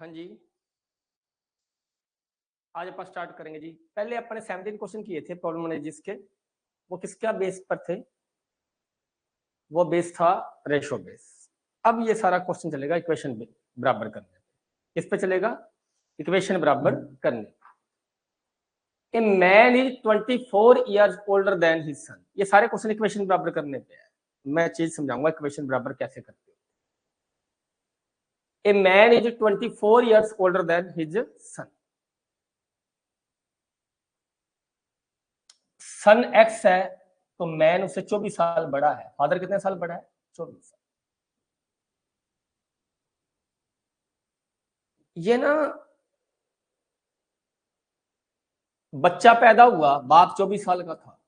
हाँ जी, आज अपन स्टार्ट करेंगे जी। पहले अपने 17 क्वेश्चन किए थे प्रॉब्लम एनालिसिस के। वो किसका बेस पर थे? वो बेस था रेशो बेस। अब ये सारा क्वेश्चन चलेगा इक्वेशन बराबर करने पे। किस पे चलेगा? इक्वेशन बराबर करने। ए man is 24 years older than his सन। ये सारे क्वेश्चन इक्वेशन बराबर करने पे है। मैं चीज समझाऊंगा इक्वेशन बराबर कैसे करते हो। A man is 24 years older than his son. Son x है तो मैन उससे 24 साल बड़ा है। फादर कितने साल बड़ा है? 24 साल। ये ना, बच्चा पैदा हुआ, बाप 24 साल का था।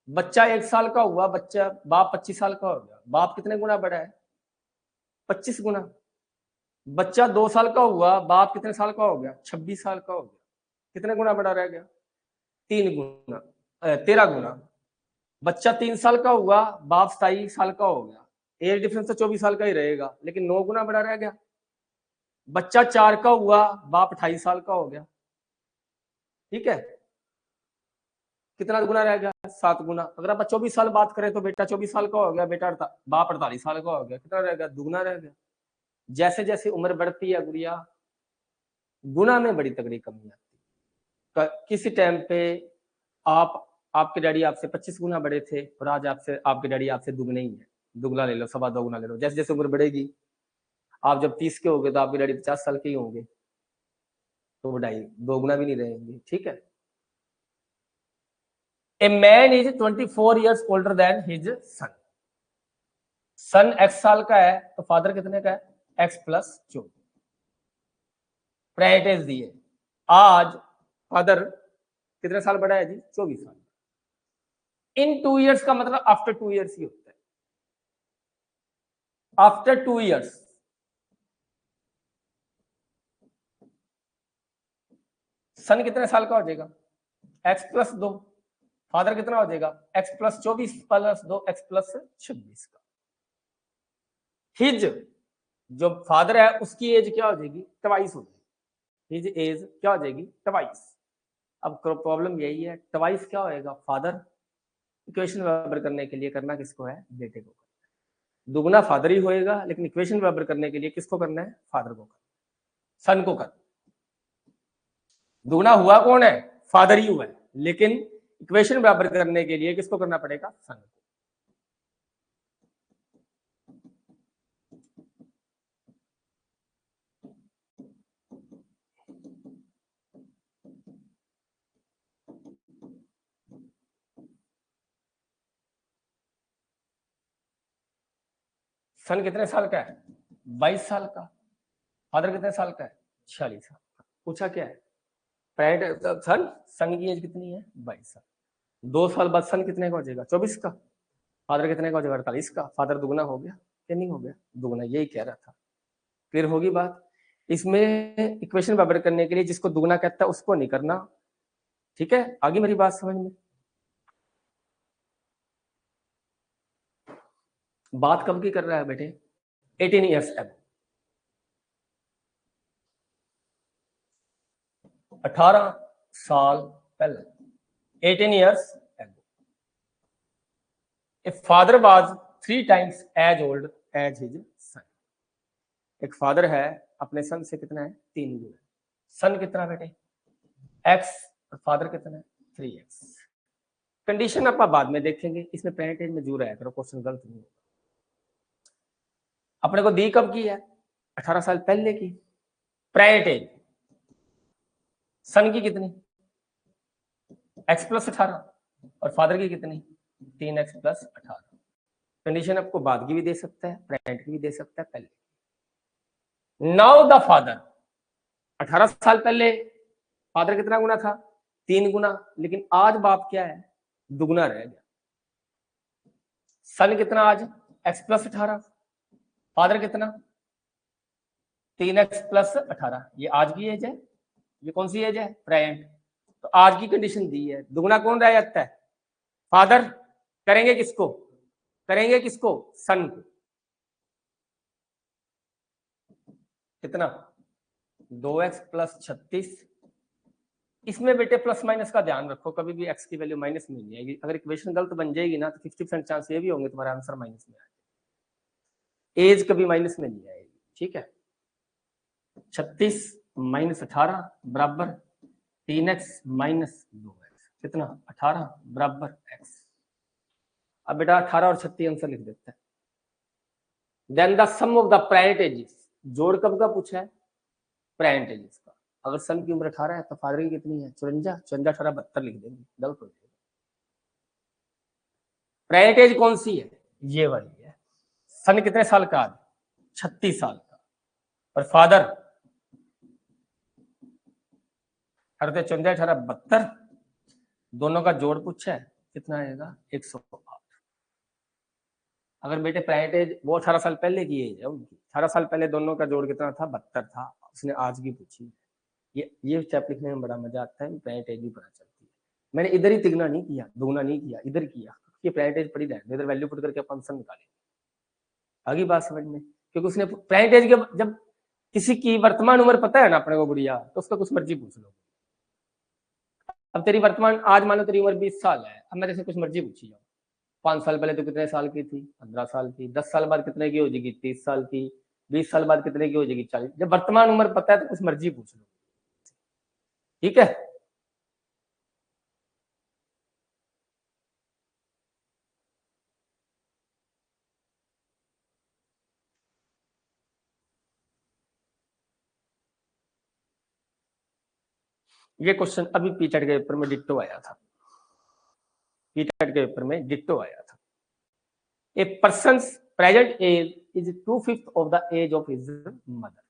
बच्चा 1 साल का हुआ, बच्चा बाप 25 साल का हो गया। बाप कितने गुना बड़ा है? 25 गुना। बच्चा 2 साल का हुआ, बाप कितने साल का हो गया? 26 साल का हो गया। कितने गुना बड़ा रह गया? 3 गुना, 13 गुना। बच्चा 3 साल का हुआ, बाप 27 साल का हो गया। एज डिफरेंस तो 24 साल का ही रहेगा, लेकिन 9 गुना बड़ा रह गया। बच्चा 4 का हुआ, बाप 28 साल का हो गया। ठीक है, कितना गुना रह गया? 7 गुना। अगर आप 24 साल बात करें तो बेटा 24 साल का हो गया, बेटा बाप 48 साल का हो गया। कितना रह गया? दुगुना रह गया। जैसे जैसे उम्र बढ़ती है गुड़िया, गुना में बड़ी तगड़ी कमी आती है। किसी टाइम पे आपके डैडी आपसे 25 गुना बड़े थे और आज आपके डैडी आपसे दुगने ही है। दुगना ले लो, 2.25 गुना ले लो। जैसे जैसे उम्र बढ़ेगी, आप जब 30 के होंगे तो आपके डैडी 50 साल के ही होंगे, तो वो 2.5 गुना भी नहीं रहेंगे। ठीक है। A man is 24 years older than his son. Son x साल का है तो फादर कितने का है? x+14। प्रायोरिटीज दिए। आज फादर कितने साल बड़ा है जी? 24 साल। इन 2 ईयर्स का मतलब आफ्टर 2 ईयर्स ही होता है। आफ्टर 2 ईयर्स सन कितने साल का हो जाएगा? x+2। फादर कितना हो जाएगा? x+24+2 x+26 का। हिज जो फादर है उसकी एज क्या हो जाएगी? ट्वाइस हो जाएगी। हिज एज क्या हो जाएगी? ट्वाइस। अब प्रॉब्लम यही है, ट्वाइस क्या होएगा? फादर। इक्वेशन बराबर करने के लिए करना किसको है? बेटे को। दुगना फादर ही होएगा, लेकिन इक्वेशन बराबर करने के लिए किसको करना है? फादर को करना, सन को करना। दुगना हुआ कौन है? फादर ही हुआ है, लेकिन इक्वेशन बराबर करने के लिए किसको करना पड़ेगा? सन को। सन कितने साल का है? 22 साल का। फादर कितने साल का है? 46 साल का। पूछा क्या है? सन की एज कितनी है? 22 साल। 2 साल बाद सन कितने का हो जाएगा? 24 का। फादर कितने का हो जाएगा? 48 का। फादर दुगना हो गया या नहीं हो गया? दुगना। यही कह रहा था। क्लियर होगी बात? इसमें इक्वेशन बराबर करने के लिए जिसको दुगना कहता है उसको नहीं करना। ठीक है, आगे मेरी बात समझ में? बात कब की कर रहा है बेटे? 18 ईयर्स अब, 18 साल पहले, 18 ईयर्स अब। A father was 3 times as old as his son. एक फादर है, अपने सन से कितना है? 3 गुना। सन कितना बेटे? एक्स। और फादर कितना है? 3x। कंडीशन आप बाद में देखेंगे, इसमें पेरेंटेज में जरूर आया करो, क्वेश्चन गलत नहीं होगा। अपने को दी कब की है? 18 साल पहले की। प्रायोरिटेज सन की कितनी? x+18। और फादर की कितनी? 3x+18। कंडीशन आपको बाद की भी दे सकता है, प्रेजेंट की भी दे सकता है, पहले। नाउ द फादर, 18 साल पहले फादर कितना गुना था? 3 गुना। लेकिन आज बाप क्या है? दुगुना रह गया। सन कितना आज? x+18। फादर कितना? 3x+18। ये आज की एज है। ये कौन सी एज है? प्रेजेंट। तो आज की कंडीशन दी है, दुगना कौन रह जाता है? फादर। करेंगे किसको? करेंगे किसको? सन को। कितना 2x प्लस 36। इसमें बेटे प्लस माइनस का ध्यान रखो, कभी भी x की वैल्यू माइनस में नहीं आएगी। अगर इक्वेशन गलत बन जाएगी ना तो 50% चांस ये भी होंगे तुम्हारा आंसर माइनस में आएगा। एज कभी माइनस में नहीं आएगी, ठीक है। 36 माइनस 18 बराबर 3x माइनस 2x, कितना 18 बराबर x। अब बेटा 18 और 36 आंसर लिख देते हैं। Then the sum of the percentages, जोड़ कब का पूछा है, परसेंटेजेस का। अगर सन की उम्र 18 है तो फादर की कितनी है 54, 54 18 72 लिख देंगे, गलत हो जाएगा। परसेंटेज कौन सी है, ये वाली है। सन कितने साल का, 36 साल का। और फादर 54 18 72, दोनों का जोड़ पूछा है, कितना आएगा 108। अगर बेटे परसेंटेज वो 18 साल पहले की एज है उनकी, 18 साल पहले दोनों का जोड़ कितना था 72 था, उसने आज की पूछी। ये स्टेप लिखने में बड़ा मजा आता है, परसेंटेज भी पता चलती है। मैंने इधर ही तिगुना नहीं किया, दुगुना नहीं किया, इधर किया। ये परसेंटेज पड़ी रहने, इधर वैल्यू पुट करके अपन आंसर निकालेंगे। आगे बात समझ में, क्योंकि उसने परसेंटेज के जब किसी की वर्तमान उम्र पता है ना अपने को गुड़िया, तो उसका कुछ मर्जी पूछ लो। अब तेरी वर्तमान आज मान लो तेरी उम्र 20 साल है, अब मैं जैसे कुछ मर्जी पूछी जाऊँ, 5 साल पहले तो कितने साल की थी, 15 साल की, 10 साल बाद कितने की हो जाएगी 30 साल की, 20 साल बाद कितने की हो जाएगी 40। जब वर्तमान उम्र पता है तो कुछ मर्जी पूछ लो, ठीक है। ये क्वेश्चन अभी पीटेट के पेपर में डिट्टो आया था, पीटेट के पेपर में डिट्टो आया था। A person present age is 2/5 of the age of his mother.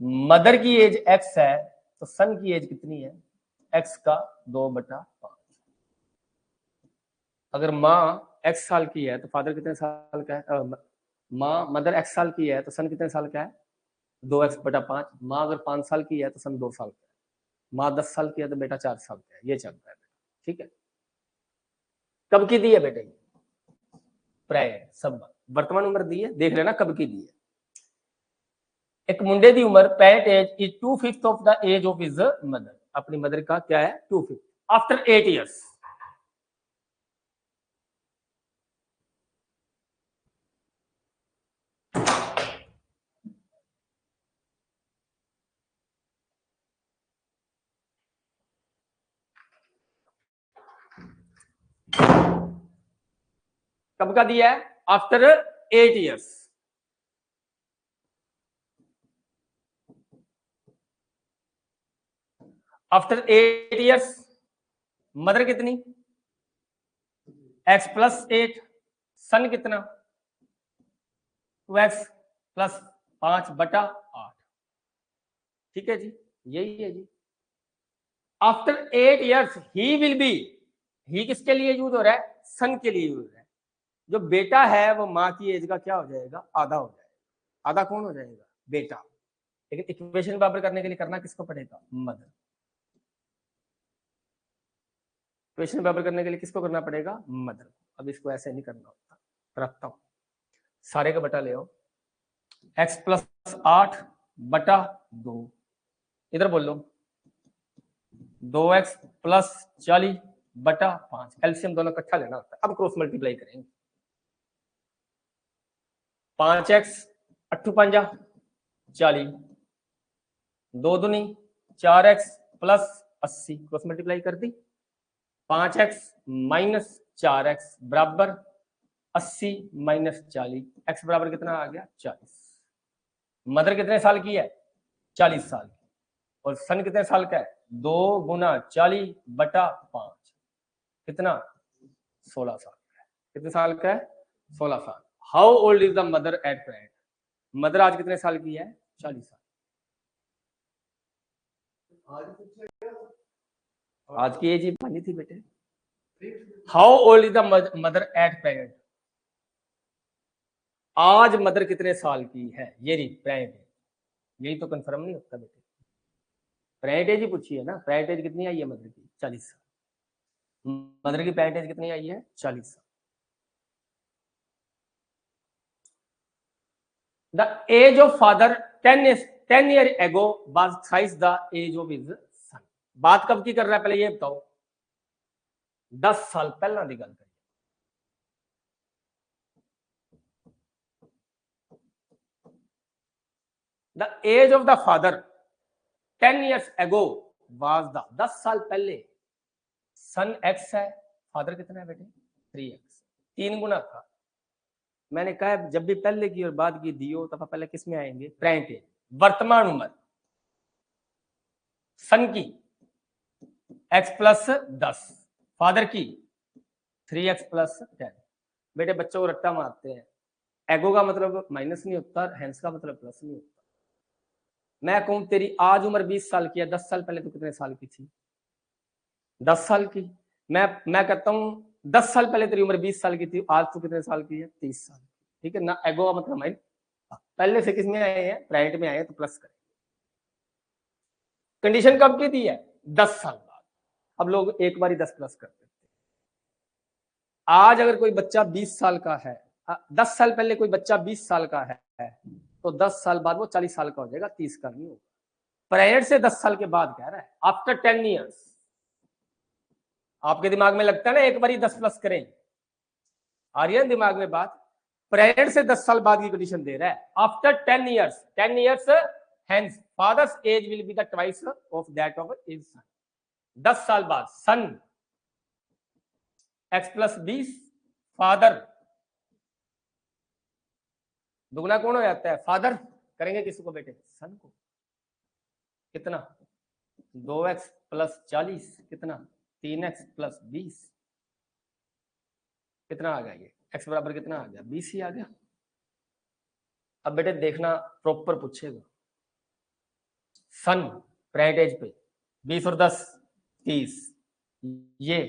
Mother की एज x है तो सन की एज कितनी है, x का 2/5। अगर माँ x साल की है तो फादर कितने साल का है, माँ मदर x साल की है तो सन कितने साल का है 2x/5। माँ अगर 5 साल की है तो सन 2 साल का है। माँ 10 साल की है तो बेटा 4 साल का है। ये चल रहा है बेटा, ठीक है। कब की दी है बेटे, प्राय सब वर्तमान उम्र दी है, देख लेना कब की दी है। एक मुंडे की उम्र पैट age is 2/5 of the age of his mother. अपनी मदर का क्या है 2/5 आफ्टर 8 ईयर्स। कब का दिया है, after 8 years. After 8 years mother कितनी x प्लस 8, सन कितना 2x प्लस 5/8, ठीक है जी, यही है जी। After 8 years he will be, he किसके लिए यूज हो रहा है, सन के लिए यूज हो रहा है। जो बेटा है वो माँ की एज का क्या हो जाएगा, आधा हो जाएगा। आधा कौन हो जाएगा, बेटा। लेकिन इक्वेशन बराबर करने के लिए करना किसको पड़ेगा, मदर। इक्वेशन बराबर करने के लिए किसको करना पड़ेगा, मदर। अब इसको ऐसे नहीं करना होता, रखता हूं, सारे का बटा ले आओ, x प्लस 8/2, इधर बोल लो 2x प्लस 40/5। एलसीएम दोनों इकट्ठा लेना होता है। अब क्रॉस मल्टीप्लाई करेंगे, 5x 8 5 40, 2 दूनी 4x प्लस 80, क्रॉस मल्टीप्लाई कर दी। 5x माइनस 4x बराबर 80 माइनस 40, x बराबर कितना आ गया 40। मदर कितने साल की है 40 साल की, और सन कितने साल का है 2 गुना 40/5, कितना 16 साल का है। कितने साल का है 16 साल। How old is the mother at present, mother आज कितने साल की है 40 साल। आज की एज ही पानी थी बेटे। How old is the mother at present, आज मदर कितने साल की है, ये नहीं प्रेजेंट, यही तो कंफर्म नहीं होता बेटे। प्रेजेंट एज ही पूछी है ना, प्रेजेंट एज कितनी आई है मदर की 40 साल। मदर की प्रेजेंट एज कितनी आई है 40 साल। The age of father 10 year ago was thrice the age of his son. बात कब की कर रहा है पहले ये बताओ, 10 साल पहला की गल करिए। The age of the father 10 years ago was the, 10 साल पहले सन एक्स है, फादर कितना है बेटे 3x, 3 गुना था। मैंने कहा जब भी पहले की और बाद की दियो तो पहले किस में आएंगे, प्रेजेंट एज, वर्तमान उम्र सन की x प्लस 10, फादर की 3x प्लस 10। बेटे बच्चों को रट्टा मारते हैं, एगो का मतलब माइनस नहीं होता, हैंस का मतलब प्लस नहीं होता। मैं कहूं तेरी आज उम्र 20 साल की है, 10 साल पहले तो कितने साल की थी, 10 साल की। मैं कहता हूं 10 साल पहले तेरी उम्र 20 साल की थी, आज तो कितने साल की है, 30 साल। ठीक है ना, एगो का मतलब माइनस, पहले से किस में आए हैं, प्राइवेट में आए हैं तो प्लस करें। कंडीशन कब की दी है, 10 साल बाद। अब लोग एक बार ही 10 प्लस करते थे। आज अगर कोई बच्चा 20 साल का है, 10 साल पहले कोई बच्चा 20 साल का है तो 10 साल बाद वो 40 साल का हो जाएगा, 30 का नहीं होगा। प्राइवेट से 10 साल के बाद कह रहा है, आफ्टर 10 ईयर्स। आपके दिमाग में लगता है ना एक बार ही 10 प्लस करें, आ रही है दिमाग में बात। प्राइवेट से 10 साल बाद की कंडीशन दे रहा है, after 10 years, 10 years hence father's age will be the twice of that of his son। 10 साल बाद सन x प्लस 20, फादर दुगना कौन हो जाता है, फादर करेंगे किसको बेटे, सन को। कितना 2x प्लस 40, कितना 3x प्लस 20, कितना आ गया ये, x बराबर कितना आ गया, 20 ही आ गया। अब बेटे देखना प्रॉपर पूछेगा, सन प्राइवेट एज पे 20 और 10 30, ये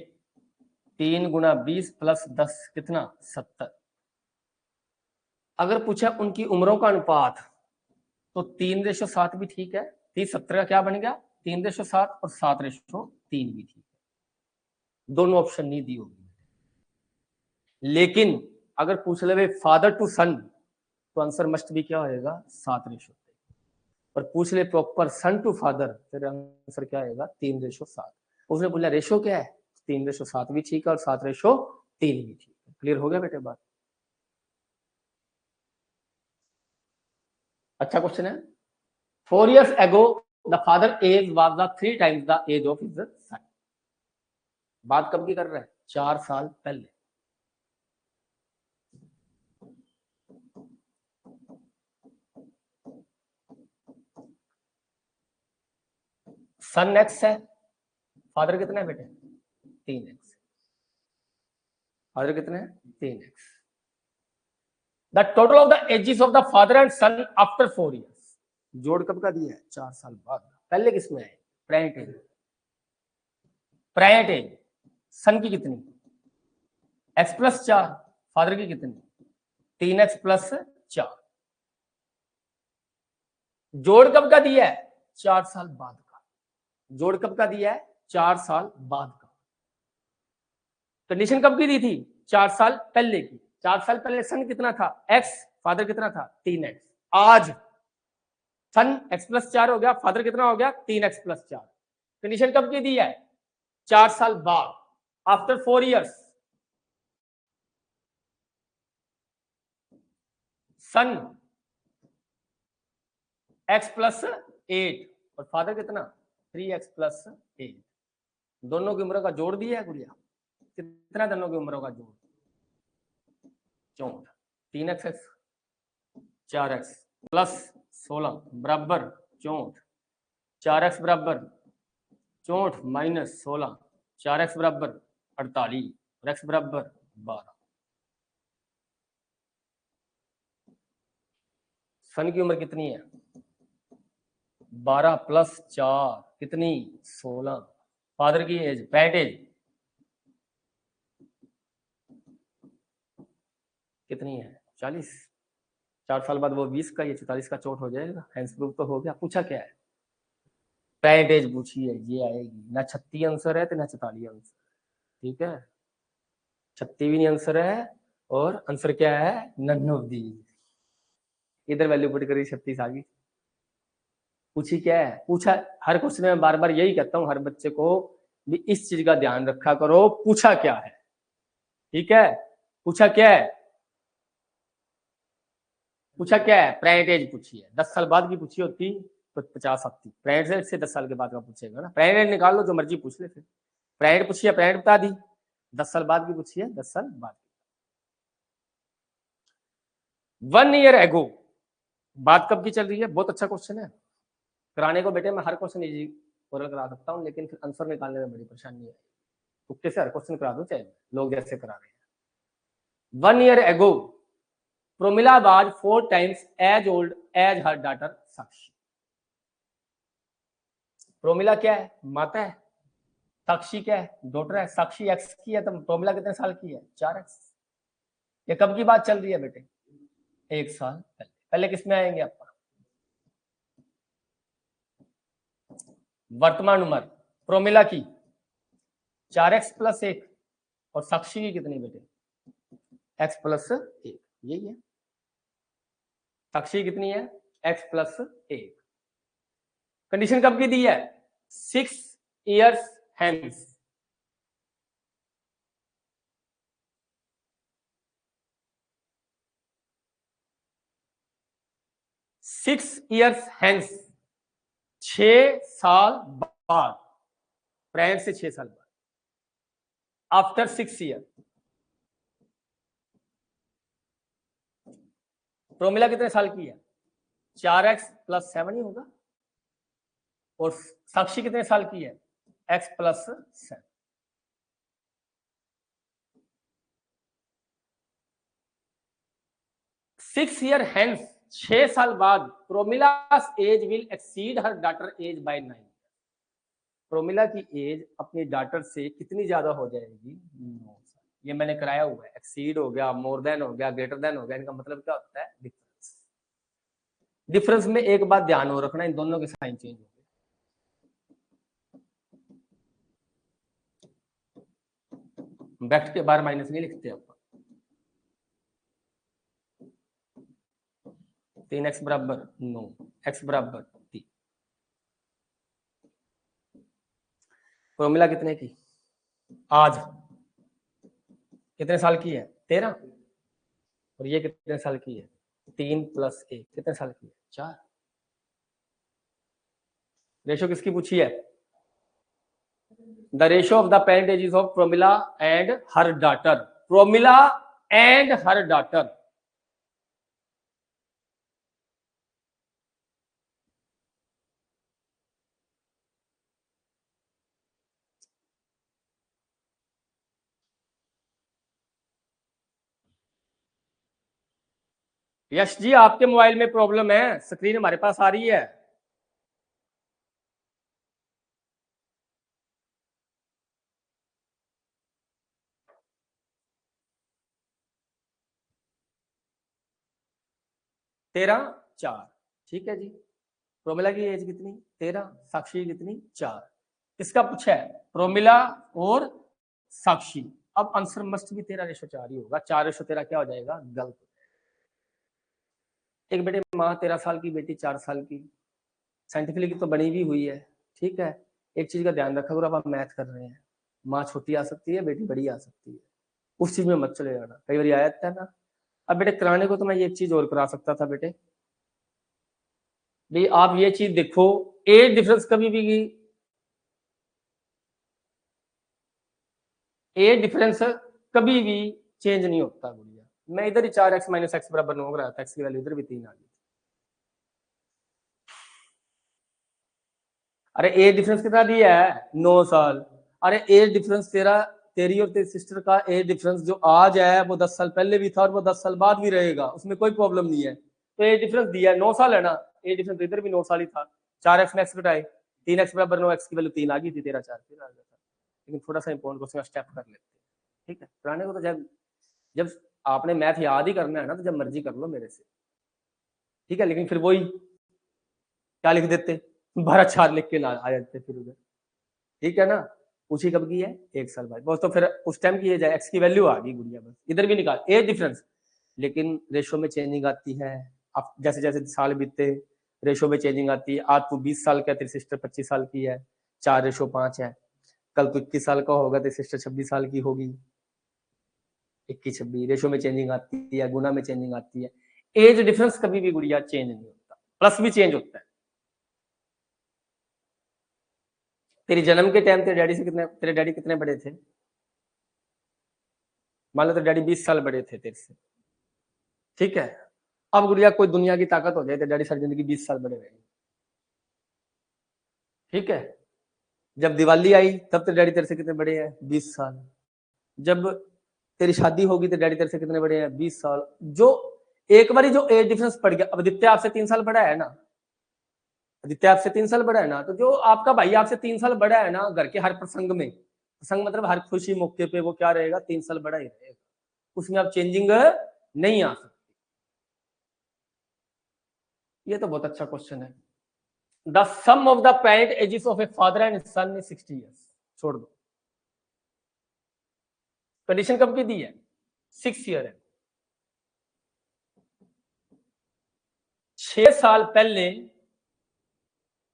3 गुना 20 प्लस 10 कितना 70। अगर पूछा उनकी उम्रों का अनुपात तो 3:7 भी ठीक है, 30-70 का क्या बन गया 3:7 और 7:3 भी ठीक है, दोनों ऑप्शन नहीं दी होगी। लेकिन अगर पूछ ले फादर टू सन तो आंसर मस्ट भी क्या होएगा 7:3, और पूछ ले प्रॉपर सन टू फादर फिर आंसर क्या आएगा 3:7। उसने बोला रेशो क्या है, 3:7 भी ठीक है और 7:3 भी ठीक है। क्लियर हो गया बेटे बात। अच्छा क्वेश्चन है, 4 years ago the father age was the 3 times the age of his son। बात कब की कर रहा है, 4 साल पहले। सन एक्स है, फादर कितना है बेटे 3x, फादर कितना है 3x। The total of the ages of the father and son after 4 years। जोड़ कब का दिया है, 4 साल बाद। पहले किसमें है, प्राइवेट एज, प्राइवेट एज सन की कितनी x प्लस 4, फादर की कितनी 3x प्लस 4। जोड़ कब का दिया है, 4 साल बाद का। जोड़ कब का दिया है, 4 साल बाद का। कंडीशन कब की दी थी, 4 साल पहले की। 4 साल पहले सन कितना था x, फादर कितना था 3x। आज सन x प्लस 4 हो गया, फादर कितना हो गया 3x प्लस 4। कंडीशन कब की दी है, 4 साल बाद, आफ्टर 4 years। सन x प्लस 8 और फादर कितना 3x प्लस 8। दोनों की उम्र का जोड़ दिया है गुड़िया, कितना दोनों की उम्रों का जोड़ 64, 3x 4x प्लस 16 बराबर 64, 4x बराबर 64 माइनस 16, 4x बराबर 48 और x बराबर 12। सन की उम्र कितनी है 12 प्लस 4 कितनी 16। फादर की एज पैट एज कितनी है 40। 4 साल बाद वो 20 का, ये 44 का चोट हो जाएगा। हैंस प्रूफ तो हो गया। पूछा क्या है, पैट एज पूछी है, ये आएगी ना 36 आंसर है तो ना 44 आंसर। ठीक है 36 भी नहीं आंसर है और आंसर क्या है नन ऑफ दीज। इधर वैल्यू पुट करी 36 आ गई। पूछी क्या है, पूछा हर क्वेश्चन में बार बार यही कहता हूं हर बच्चे को भी इस चीज का ध्यान रखा करो, पूछा क्या है। ठीक है, पूछा क्या है, पूछा क्या है, प्रेजेंट एज पूछी है। 10 साल बाद की पूछी होती तो 50 आती। प्रेजेंट एज से 10 साल के बाद का पूछेगा ना, प्रेजेंट एज निकाल लो जो मर्जी पूछ ले। फिर प्रेजेंट पूछी है, प्रेजेंट बता दी। 10 साल बाद की पूछी है, 10 साल बाद। 1 ईयर एगो, बात कब की चल रही है। बहुत अच्छा क्वेश्चन है, कराने को बेटे मैं हर क्वेश्चन इजी ओरल करा सकता हूँ, लेकिन फिर आंसर निकालने में बड़ी परेशानी है। तुक्के से हर क्वेश्चन करा दो, चाहे लोग जैसे करा रहे हैं। 1 year ago Pramila was 4 times as old as her daughter Sakshi. Promila क्या है, माता है। साक्षी क्या है, डॉटर है। साक्षी एक्स की है तो प्रोमिला कितने साल की है, 4x। ये कब की बात चल रही है बेटे, 1 साल पहले। पहले किसमें आएंगे आपका, वर्तमान उम्र। प्रोमिला की 4x + 1 और साक्षी की कितनी बेटे, x + 1। यही है, साक्षी कितनी है, x + 1। कंडीशन कब की दी है, 6 years hence। 6 years hence, 6 साल बाद, प्रेजेंट से 6 साल बाद, आफ्टर 6 ईयर। प्रोमिला कितने साल की है, 4x + 7 ही होगा। और साक्षी कितने साल की है, x + 7। सिक्स ईयर हेंस, 6 साल बाद, Promila's age will exceed her daughter age by 9। Promila की एज अपनी डॉटर से कितनी ज्यादा हो जाएगी, 9 साल। ये मैंने कराया हुआ है, एक्सीड हो गया, मोर देन हो गया, ग्रेटर देन हो गया, इनका मतलब क्या होता है, डिफरेंस। डिफरेंस में एक बात ध्यान हो रखना, इन दोनों के साइन चेंज हो गए। ब्रैकेट के बाहर माइनस नहीं लिखते आप। 3x = 9, x = 3। प्रोमिला कितने की, आज कितने साल की है, 13। और ये कितने साल की है, 3 + 1 कितने साल की है, 4। रेशो किसकी पूछी है, the ratio of the parent ages of Promila and her daughter. Promila and her daughter. Yash ji आपके मोबाइल में प्रॉब्लम है, स्क्रीन हमारे पास आ रही है। तेरह 4, ठीक है जी। प्रोमिला की एज कितनी, 13। साक्षी कितनी, 4। किसका पूछा है, प्रोमिला और साक्षी। अब आंसर मस्ट भी 13:4 ही होगा। 4:13 क्या हो जाएगा, गलत। एक बेटे माँ 13 साल की, बेटी 4 साल की, साइंटिफिकली तो बनी भी हुई है। ठीक है, एक चीज का ध्यान रखा, अगर आप मैथ कर रहे हैं, माँ छोटी आ सकती है, बेटी बड़ी आ सकती है, उस चीज में मत चले जाना। कई बार आया था ना। अब बेटे कराने को तो मैं ये चीज और करा सकता था बेटे, भाई आप ये चीज देखो, एज डिफरेंस कभी भी, एज डिफरेंस कभी भी चेंज नहीं होता गुड़िया। मैं इधर ही 4x - x = 9 रहा था, x की वैल्यू इधर भी 3 आ गई। अरे एज डिफरेंस कितना दिया है, 9 साल। अरे एज डिफरेंस तेरी और तेरी सिस्टर का एज डिफरेंस जो आज है वो 10 साल पहले भी था और वो 10 साल बाद भी रहेगा, उसमें कोई प्रॉब्लम नहीं है। तो एज डिफरेंस दिया है 9 साल है ना, एज डिफरेंस इधर भी 9 साल ही था। 4x में x घटाए, 3x = 9, x की वैल्यू 3 आ गई थी, 13 4 फिर आ गया था। लेकिन थोड़ा सा इंपॉर्टेंट क्वेश्चन स्टेप कर लेते हैं। ठीक है, कराने को तो जब जब आपने मैथ याद ही करना है ना, तो जब मर्जी कर लो मेरे से। ठीक है, लेकिन फिर वही क्या लिख देते, 12 4 लिख के ना आ जाते फिर उधर। ठीक है ना, पूछी कब की है, 1 साल बाद। बस तो फिर उस टाइम की एज है, एक्स की वैल्यू आ गई गुड़िया, बस इधर भी निकाल एज डिफरेंस। लेकिन रेशो में चेंजिंग आती है, अब जैसे जैसे साल बीतते रेशो में चेंजिंग आती है। आज तू 20 साल का, तेरी सिस्टर 25 साल की है, 4:5 है। कल तू 21 साल का होगा, तेरी सिस्टर 26 साल की होगी, 21-26 रेशो में चेंजिंग आती है, गुना में चेंजिंग आती है। एज डिफरेंस कभी भी गुड़िया चेंज नहीं होता, प्लस भी चेंज होता है। तेरी जन्म के टाइम तेरे डैडी कितने बड़े थे? मान लो तेरे डैडी 20 साल बड़े थे तेरे से, ठीक है। अब गुड़िया कोई दुनिया की ताकत हो जाए, तेरे डैडी सारी जिंदगी 20 साल बड़े रहे, ठीक है। जब दिवाली आई तब तेरे डैडी तेरे से कितने बड़े हैं? 20 साल। जब तेरी शादी होगी तेरे डैडी तेरे से कितने बड़े हैं? 20 साल। जो एक बारी जो एज डिफरेंस पड़ गया, अब आदित्य आपसे 3 साल बड़ा है ना, आदित्य आपसे 3 साल बड़ा है ना, तो जो आपका भाई आपसे 3 साल बड़ा है ना, घर के हर प्रसंग में, प्रसंग मतलब हर खुशी मौके पे वो क्या रहेगा? 3 साल बड़ा ही रहेगा, उसमें अब चेंजिंग नहीं आ सकती। ये तो बहुत अच्छा क्वेश्चन है। The sum of the parent ages of a father and son is 60 years. छोड़ दो, कंडीशन कब की दी है? 6 ईयर है। 6 साल पहले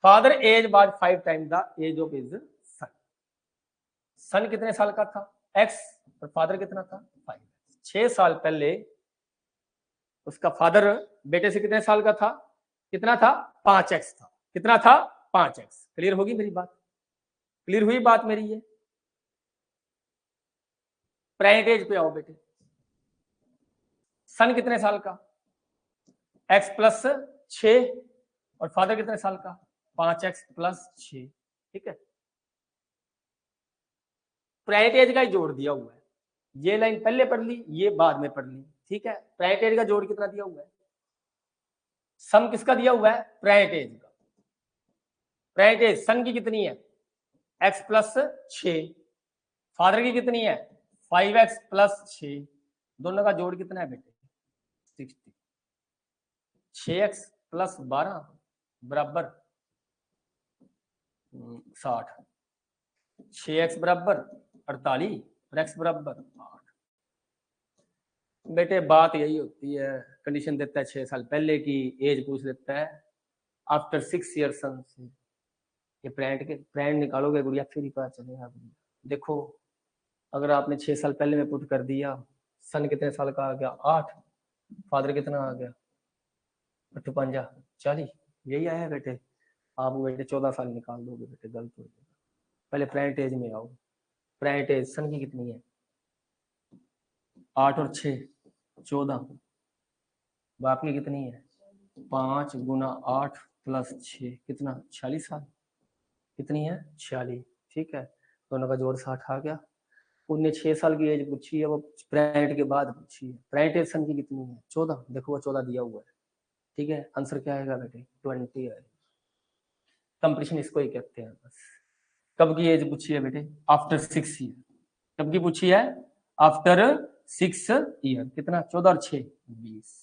father age was 5 time the age of his son. Son कितने साल का था? एक्स, और फादर कितना था? 5। 6 साल पहले उसका फादर बेटे से कितने साल का था? कितना था? 5x था। कितना था? 5x। क्लियर होगी मेरी बात? क्लियर हुई बात मेरी? ये प्रेजेंट एज पे आओ बेटे। सन कितने साल का? x प्लस 6, और फादर कितने साल का? 5x प्लस 6, ठीक है। प्रेजेंट एज का ही जोड़ दिया हुआ है, ये लाइन पहले पढ़ ली, ये बाद में पढ़ ली, ठीक है। प्रेजेंट एज का जोड़ कितना दिया हुआ है? सम किसका दिया हुआ है? प्रेजेंट एज का। प्रेजेंट एज सन की कितनी है? x प्लस 6, फादर की कितनी है? 5x प्लस 6, दोनों का जोड़ कितना है बेटे? 60। 6x प्लस 12 बराबर 60, 6x बराबर 48 और x बराबर 8। बेटे बात यही होती है, कंडीशन देता है 6 साल पहले की, एज पूछ लेता है आफ्टर 6 ईयर सन से। ये प्रेजेंट निकालोगे गुड़िया फिर ही पता चलेगा। देखो अगर आपने 6 साल पहले में पुट कर दिया, सन कितने साल का आ गया? 8, फादर कितना आ गया? 8 5 40, यही आया बेटे। आप बेटे 14 साल निकाल दोगे बेटे, गलत हो जाएगा। पहले प्रेजेंट एज में आओ। प्रेजेंट एज सन की कितनी है? 8 और 6 14, बाप की कितनी है? 5 गुना 8 प्लस 6, कितना? 46 साल। कितनी है? 46, ठीक है। दोनों का जोड़ 60 आ गया। उनने 6 साल की एज पूछी है, वो प्रेजेंट के बाद पूछी है। प्रेजेंट एज सन की कितनी है? 14, देखो वो 14 दिया हुआ है, ठीक है। आंसर क्या आएगा बेटे? 20 है। कंपटीशन इसको ही कहते हैं बस। कब की एज पूछी है बेटे? After 6 year. कब की पूछी है? After 6 year. कितना? 14 और 6 20।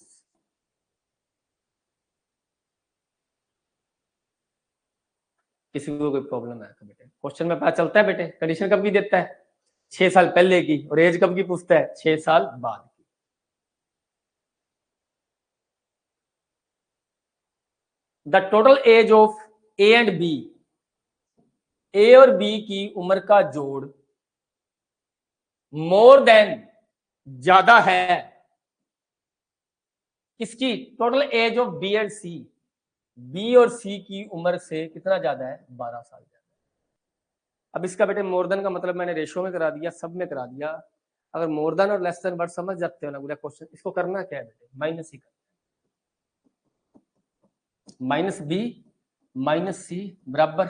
किसी को कोई प्रॉब्लम है तो बेटे क्वेश्चन में पता चलता है बेटे। कंडीशन कब की देता है? 6 साल पहले की, और एज कब की पूछता है? 6 साल बाद की। The total age of A and B, A और बी की उम्र का जोड़ मोर देन, ज्यादा है, किसकी? Total age of B and C, B और सी की उम्र से कितना ज्यादा है? 12 साल ज्यादा है। अब इसका बेटे मोर देन का मतलब मैंने रेशो में करा दिया, सब में करा दिया। अगर मोर देन और लेस देन वर्ड समझ जाते हो ना पूरा क्वेश्चन, इसको करना क्या है बेटे? माइनस ही करना, माइनस बी माइनस सी बराबर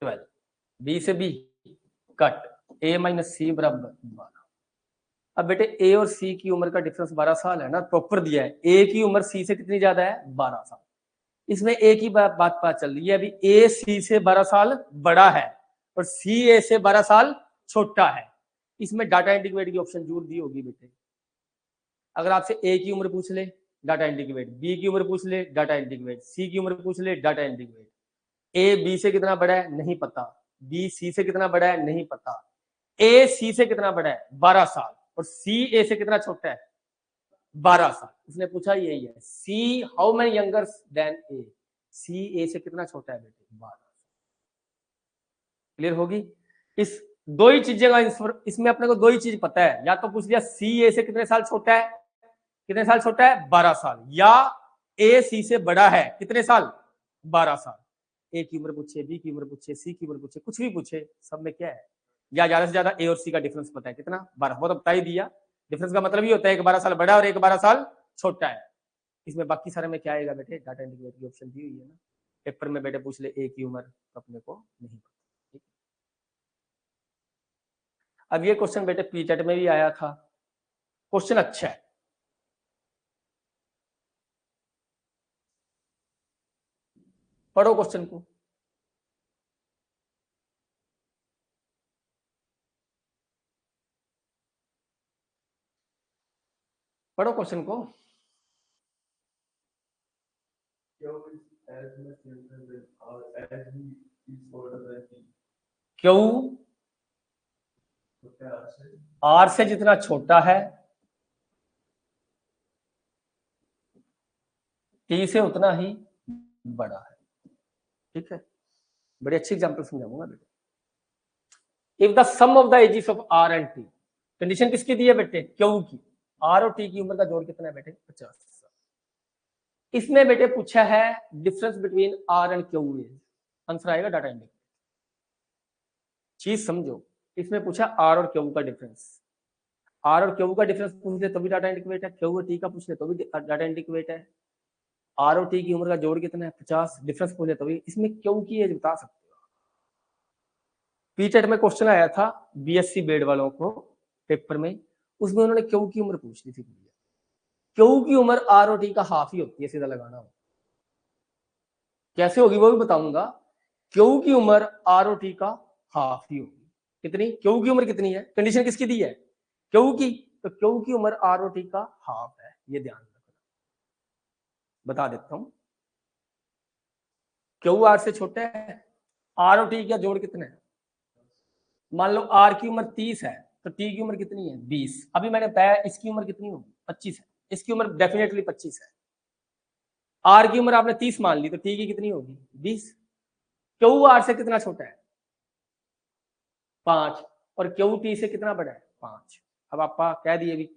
12, बी से बी कट, ए माइनस सी बराबर 12। अब बेटे ए और सी की उम्र का डिफरेंस 12 साल है ना, प्रॉपर दिया है। ए की उम्र सी से कितनी ज्यादा है? 12 साल। इसमें ए की बात पता चल रही है, अभी ए सी से 12 साल बड़ा है और सी ए से 12 साल छोटा है। इसमें डाटा इंटीग्रेट की ऑप्शन जरूर दी होगी बेटे। अगर आपसे ए की उम्र पूछ ले, डाटा इंटीग्रेट, बी की उम्र पूछ ले, डाटा इंटीग्रेट, सी की उम्र पूछ ले, डाटा इंटीग्रेट। ए बी से कितना बड़ा है? नहीं पता। बी सी से कितना बड़ा है? नहीं पता। ए सी से कितना बड़ा है? 12 साल। और सी ए से कितना छोटा है? 12 साल। उसने पूछा यही है, C how many younger than A, C A से कितना छोटा है बेटे, 12। क्लियर होगी। इस दो ही चीजें का इसमें अपने को दो ही चीज पता है, या तो पूछ लिया सी ए से कितने साल छोटा है, कितने साल छोटा है 12 साल, या ए सी से बड़ा है कितने साल 12 साल। ए की उम्र पूछे, बी की उम्र पूछे, सी की उम्र पूछे, कुछ भी पूछे, सब में क्या है, या ज्यादा से ज्यादा ए और सी का डिफरेंस पता है कितना 12, वो तो बता ही दिया। डिफरेंस का मतलब ये होता है एक 12 साल बड़ा और एक 12 साल छोटा है। इसमें बाकी सारे में क्या आएगा बेटे, डाटा इंटीग्रेट की ऑप्शन दी हुई है ना, पेपर में बेटे पूछ ले ए की उम्र तो अपने को नहीं पता। अब ये क्वेश्चन बेटे पीटेट में भी आया था, क्वेश्चन अच्छा है। पढ़ो क्वेश्चन को। पढ़ो क्वेश्चन को। क्यू आर से जितना छोटा है टी से उतना ही बड़ा है। ठीक है, बड़ी अच्छी एग्जांपल समझाऊंगा बेटे। If the sum of the ages of R and T, condition किसकी दी है बेटे, क्यू की। आर और टी की उम्र का जोड़ कितना है बेटे, 50। इसमें बेटे पूछा है difference between R and Q is, answer आएगा डाटा इंडिकेटर। चीज समझो, इसमें पूछा आर और क्यू का डिफरेंस, आर और क्यू का डिफरेंस पूछ ले तो भी डाटा इंडिकेट है, क्यू और टी का पूछ ले तो भी डाटा इंडिकेट है। आर और टी की उम्र का जोड़ कितना है 50, डिफरेंस पूछ ले तो भी। इसमें क्यू की एज बता सकते हो। पीटेट में क्वेश्चन आया था बीएससी बेड वालों को पेपर में, उसमें उन्होंने क्यू की उम्र पूछ ली थी। क्यू की उम्र आर और टी का हाफ ही होती है, सीधा लगाना हो। कैसे होगी वो भी बताऊंगा। क्यू की उम्र आर और टी का हाफ ही होगी। कितनी, क्यू की उम्र कितनी है, कंडीशन किसकी दी है, क्यू की, तो क्यू की उम्र आर और टी का हाफ है, ये ध्यान रखना। बता देता हूं, क्यू आर से छोटा है, आर और टी का जोड़ कितना है। मान लो आर की उम्र 30 है तो टी की उम्र कितनी है 20। अभी मैंने बताया इसकी उम्र कितनी होगी 25 है, इसकी उम्र डेफिनेटली 25 है। आर की उम्र आपने 30 मान ली तो टी की कितनी होगी 20। क्यू आर से कितना छोटा है 5, और क्यू टी से कितना बड़ा है 5। अब आप कह दिए भी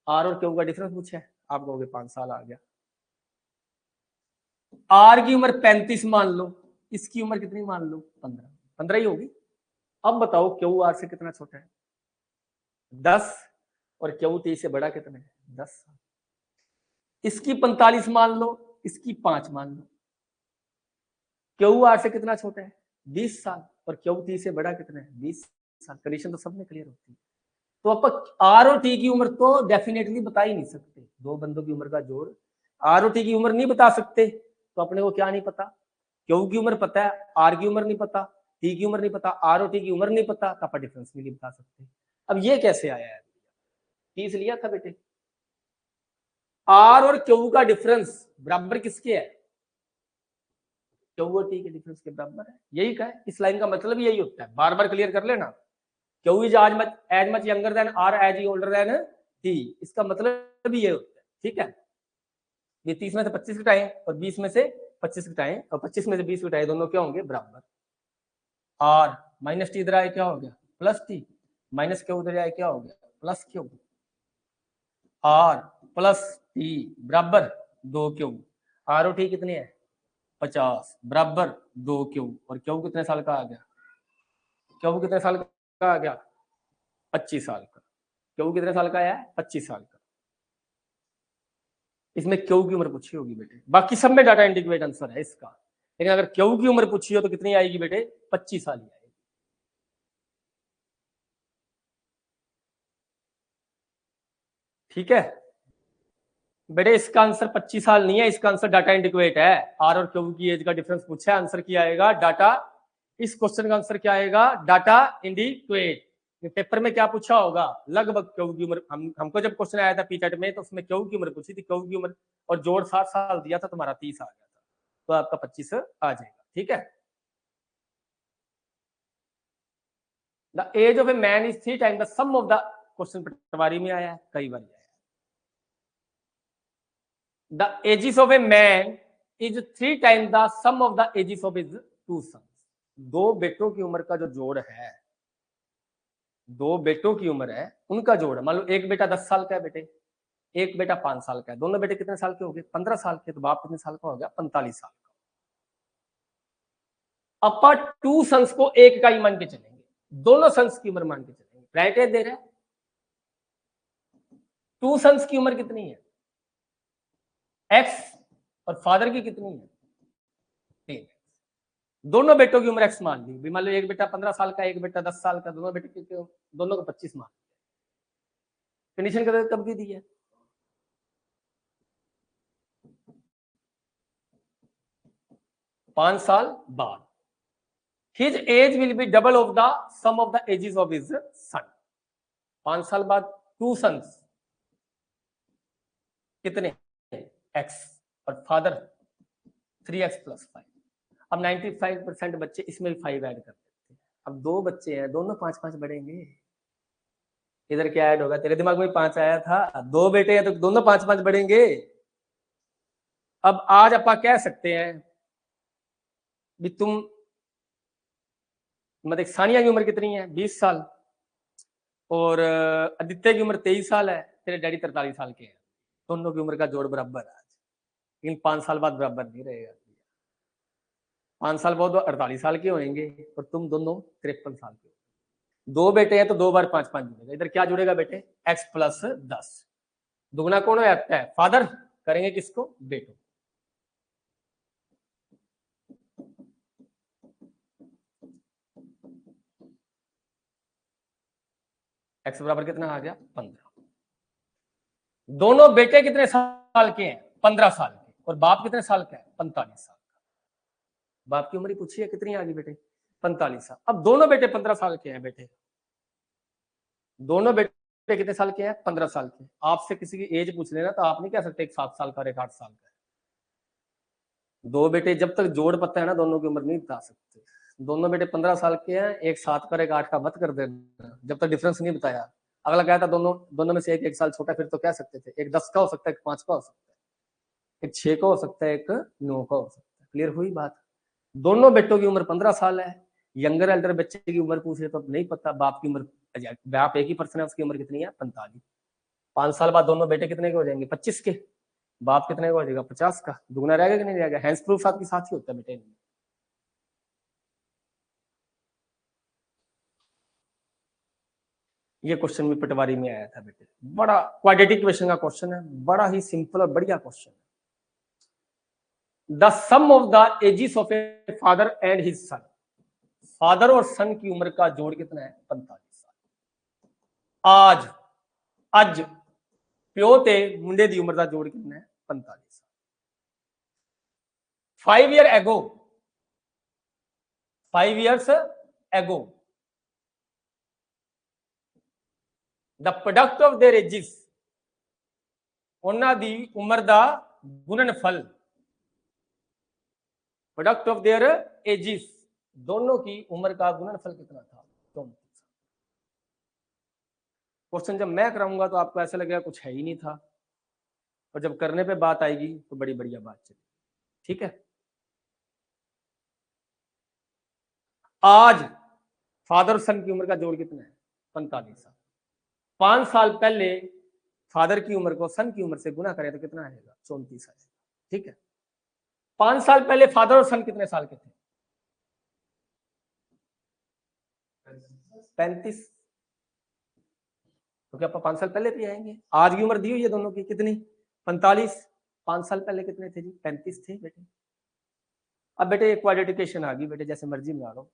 आर और क्यू का डिफरेंस पूछा है, आप कहोगे 5 साल आ गया। आर की उम्र 35 मान लो, इसकी उम्र कितनी मान लो 15, 15 ही होगी। अब बताओ क्यू आर से कितना छोटा है 10, और क्यू टी से बड़ा कितना है 10। इसकी 45 मान लो, इसकी 5 मान लो। क्यू आर से कितना छोटा है 20 साल, और क्यू टी से बड़ा कितना है 20 साल। कंडीशन तो सब में क्लियर होती है। तो आप आर और टी की उम्र तो डेफिनेटली बता ही नहीं सकते, दो बंदों की उम्र का जोड़ आर और टी की उम्र नहीं बता सकते, तो अपने को क्या नहीं पता, क्यू की उम्र पता है, आर की उम्र नहीं पता, टी की उम्र नहीं पता, आर और टी की उम्र नहीं पता, तो आप डिफरेंस भी नहीं बता सकते। अब ये कैसे आया है, 30 लिया था बेटे। आर और क्यू का डिफरेंस बराबर किसके है, क्यू और टी के डिफरेंस के बराबर है। यही का है, इस लाइन का मतलब यही होता है, बार बार क्लियर कर लेना। Q is as much younger than R as he older than T, इसका मतलब भी ये होता है। ठीक है, ये 30 में से 25 घटाएं और 20 में से 25 घटाएं, और 25 में से 20 घटाएं, दोनों क्या होंगे बराबर। आर माइनस टी इधर आए क्या हो गया प्लस टी, माइनस क्यू उधर आए क्या हो गया plus Q. R plus T बराबर 2 क्यू। आर और टी कितने हैं 50 बराबर 2 क्यू, और क्यू कितने साल का आ गया, क्यू कितने साल का आ गया 25 साल का। क्यू कितने साल का आया 25 साल का। इसमें क्यू की उम्र पूछी होगी बेटे, बाकी सब में डाटा इंडिकेट आंसर है इसका, लेकिन अगर क्यू की उम्र पूछी हो तो कितनी आएगी बेटे 25 साल ही आएगी। ठीक है बेटे, इसका आंसर 25 साल नहीं है, इसका आंसर डाटा इंडिकेट है। आर और क्यू की एज का डिफरेंस पूछा है, आंसर क्या आएगा डाटा, इस क्वेश्चन का आंसर क्या आएगा डाटा इंडिकेट। पेपर में क्या पूछा होगा, लगभग क्यू की उम्र, हमको जब क्वेश्चन आया था पीटेट में तो उसमें क्यू की उम्र पूछी थी, क्यू की उम्र और जोड़ 7 साल दिया था, तुम्हारा 30 आ गया था, तो आपका 25 आ जाएगा। ठीक है, the age of a man is 3 time the sum of the, question Patwari में आया है कई बार आया है। The ages of a man is 3 times the sum of the ages of his 2 sons. दो बेटों की उम्र का जो जोड़ है, दो बेटों की उम्र है उनका जोड़, मान लो एक बेटा 10 साल का है बेटे, एक बेटा 5 साल का है, दोनों बेटे कितने साल के हो गए? 15 साल के। तो बाप कितने साल का हो गया? 45 साल का। अपा 2 सन्स को एक का ही मान के चलेंगे, दोनों सन्स की उम्र मान के चलेंगे। राइट एज दे रहे हैं, 2 सन्स की उम्र कितनी है? एक्स, और फादर की कितनी है? 3। दोनों बेटों की उम्र एक्स मान ली। मान लो एक बेटा 15 साल का, एक बेटा 10 साल का, दोनों बेटे दोनों को 25 मान। कंडीशन कब की दी है? 5 साल बाद। His age will be double of the sum of the ages of his son। 5 साल बाद 2 sons कितने? x, और फादर 3x + 5। अब 95% बच्चे इसमें भी 5 ऐड कर देते हैं। अब 2 बच्चे हैं, दोनों 5-5 बढ़ेंगे। इधर क्या ऐड होगा? तेरे दिमाग में 5 आया था, 2 बेटे हैं तो दोनों 5-5 बढ़ेंगे। अब आज अपा कह सकते हैं भी तुम, मतलब सानिया की उम्र कितनी है? 20 साल, और आदित्य की उम्र 23 साल है, तेरे डैडी 43 साल के हैं। दोनों की उम्र का जोड़ बराबर है आज, लेकिन 5 साल बाद बराबर नहीं रहेगा। 5 साल बाद 48 साल के होंगे और तुम दोनों 53 साल के। 2 बेटे हैं तो 2 बार 5-5 जुड़ेगा। इधर क्या जुड़ेगा बेटे? x + 10। दुगना कौन आता है? फादर। करेंगे किसको? बेटो। x बराबर कितना आ गया? 15। दोनों बेटे कितने साल के हैं? 15 साल के। और बाप कितने साल का है? 45 साल का। बाप की उम्र पूछी है, कितनी आ गई बेटे? 45 साल। अब दोनों बेटे 15 साल के हैं बेटे, दोनों बेटे कितने साल के हैं? 15 साल के। आपसे किसी की एज पूछ लेना तो आप नहीं कह सकते एक 7 साल का और एक 8 साल का है। दो बेटे जब तक जोड़ पता है ना, दोनों की उम्र नहीं बता सकते। दोनों बेटे 15 साल के हैं, एक 7 का और एक 8 का मत कर देना जब तक डिफरेंस नहीं बताया। अगला क्या था? दोनों में से एक साल छोटा, फिर तो कह सकते थे एक 10 का हो सकता है, एक 5 का हो सकता है, एक 6 का हो सकता है, एक 9 का हो सकता है। क्लियर हुई बात? दोनों बेटों की उम्र 15 साल है। यंगर एल्डर बच्चे की उम्र पूछे तो नहीं पता। बाप की उम्र, बाप एक ही पर्सन है, उसकी उम्र कितनी है? 45। 5 साल बाद दोनों बेटे कितने के हो जाएंगे? 25 के। बाप कितने का हो जाएगा? 50 का। दुगना रहेगा कि नहीं रहेगा? हैंड्स प्रूफ साथ के साथ ही होता है बेटे। ये क्वेश्चन भी पटवारी में आया था बेटे, बड़ा क्वाड्रेटिक क्वेश्चन का क्वेश्चन है, बड़ा ही सिंपल और बढ़िया क्वेश्चन है। The sum of the ages of a father and his son. Father और सन की उम्र का जोड़ कितना है? 45 साल। आज अज प्यो ते मुंडे की उम्र का जोड़ कितना है? 45 साल। 5 year ago, 5 years ago, the product of their ages, ਉਹਨਾਂ ਦੀ ਉਮਰ ਦਾ ਗੁਣਨਫਲ, प्रोडक्ट ऑफ देयर एजिस, दोनों की उम्र का गुणनफल कितना था? 34। क्वेश्चन जब मैं कराऊंगा तो आपको ऐसा लगेगा कुछ है ही नहीं था, और जब करने पे बात आएगी तो बड़ी बढ़िया बात चलेगी। ठीक है। आज फादर और सन की उम्र का जोड़ कितना है? 45 साल। 5 साल पहले फादर की उम्र को सन की उम्र से गुना करें तो कितना आएगा? 34 आएगा। ठीक है। 5 साल पहले फादर और सन कितने साल के थे? 35। तो क्या 5 साल पहले भी आएंगे? आज की उम्र दी हुई है दोनों की कितनी? 45। 5 साल पहले कितने थे जी? 35 थे बेटे। अब बेटे एक क्वाड्रेटिकेशन आ गई बेटे, जैसे मर्जी बना लो।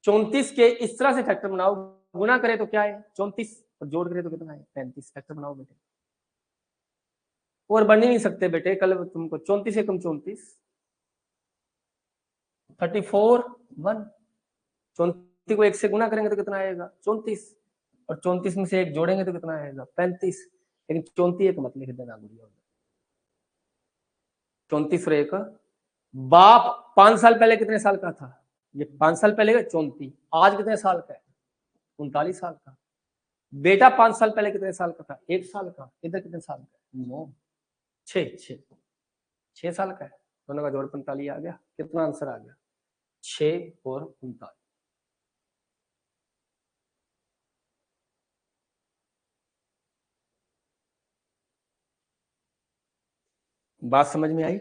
34 के इस तरह से फैक्टर बनाओ, गुना करे तो क्या है? 34, और जोड़ करे तो कितना है? 35। फैक्टर बनाओ बेटे, और बन ही नहीं सकते बेटे। कल तुमको 34 एकम 34, 34 1। 34 को 1 से गुना करेंगे तो कितना आएगा? 34, और 34 में से 1 जोड़ेंगे तो कितना आएगा? 35। लेकिन 34 एक मत लिख देना गुड़िया। 34 और 1। बाप 5 साल पहले कितने साल का था? ये 5 साल पहले का 34। आज कितने साल का है? 39 साल का। बेटा 5 साल पहले कितने साल का था? 1 साल का। इधर कितने साल का? 9। छह साल का है, दोनों का जोड़ 45 आ गया। कितना आंसर आ गया? 6 और 39। बात समझ में आई?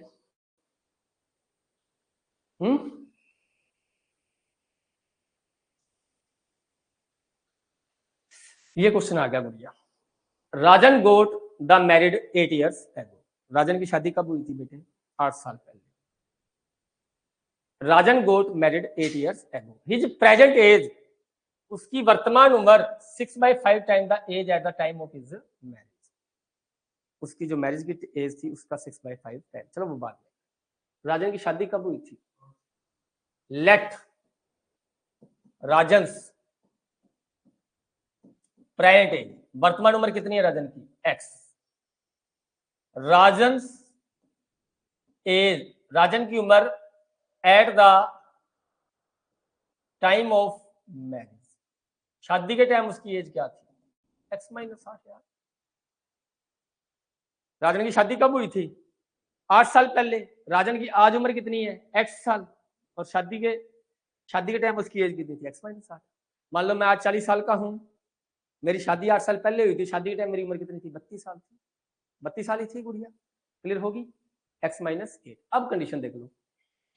ये क्वेश्चन आ गया बढ़िया। राजन गोट द मैरिड 8 years एगो। राजन की शादी कब हुई थी बेटे? 8 साल पहले। Rajan got married 8 years ago. His present age, उसकी वर्तमान उम्र 6/5 time the age at the time of his marriage. उसकी जो मैरिज की एज थी उसका 6/5 टाइम। चलो वो बात में। राजन की शादी कब हुई थी? लेट राजन्स प्रेजेंट एज, वर्तमान उम्र कितनी है राजन की? एक्स। राजन्स एज, राजन की उम्र eight the time of marriage, शादी के टाइम उसकी एज क्या थी? एक्स माइनस 8 यार। राजन की शादी कब हुई थी? 8 साल पहले। राजन की आज उम्र कितनी है? एक्स साल। और शादी के टाइम उसकी एज कितनी थी? X minus 8। मान लो मैं आज 40 साल का हूं, मेरी शादी 8 साल पहले हुई थी, शादी के टाइम मेरी उम्र कितनी थी? 32 साल थी। 32 साल ही थी गुड़िया। क्लियर होगी? X minus 8। अब कंडीशन देख लो,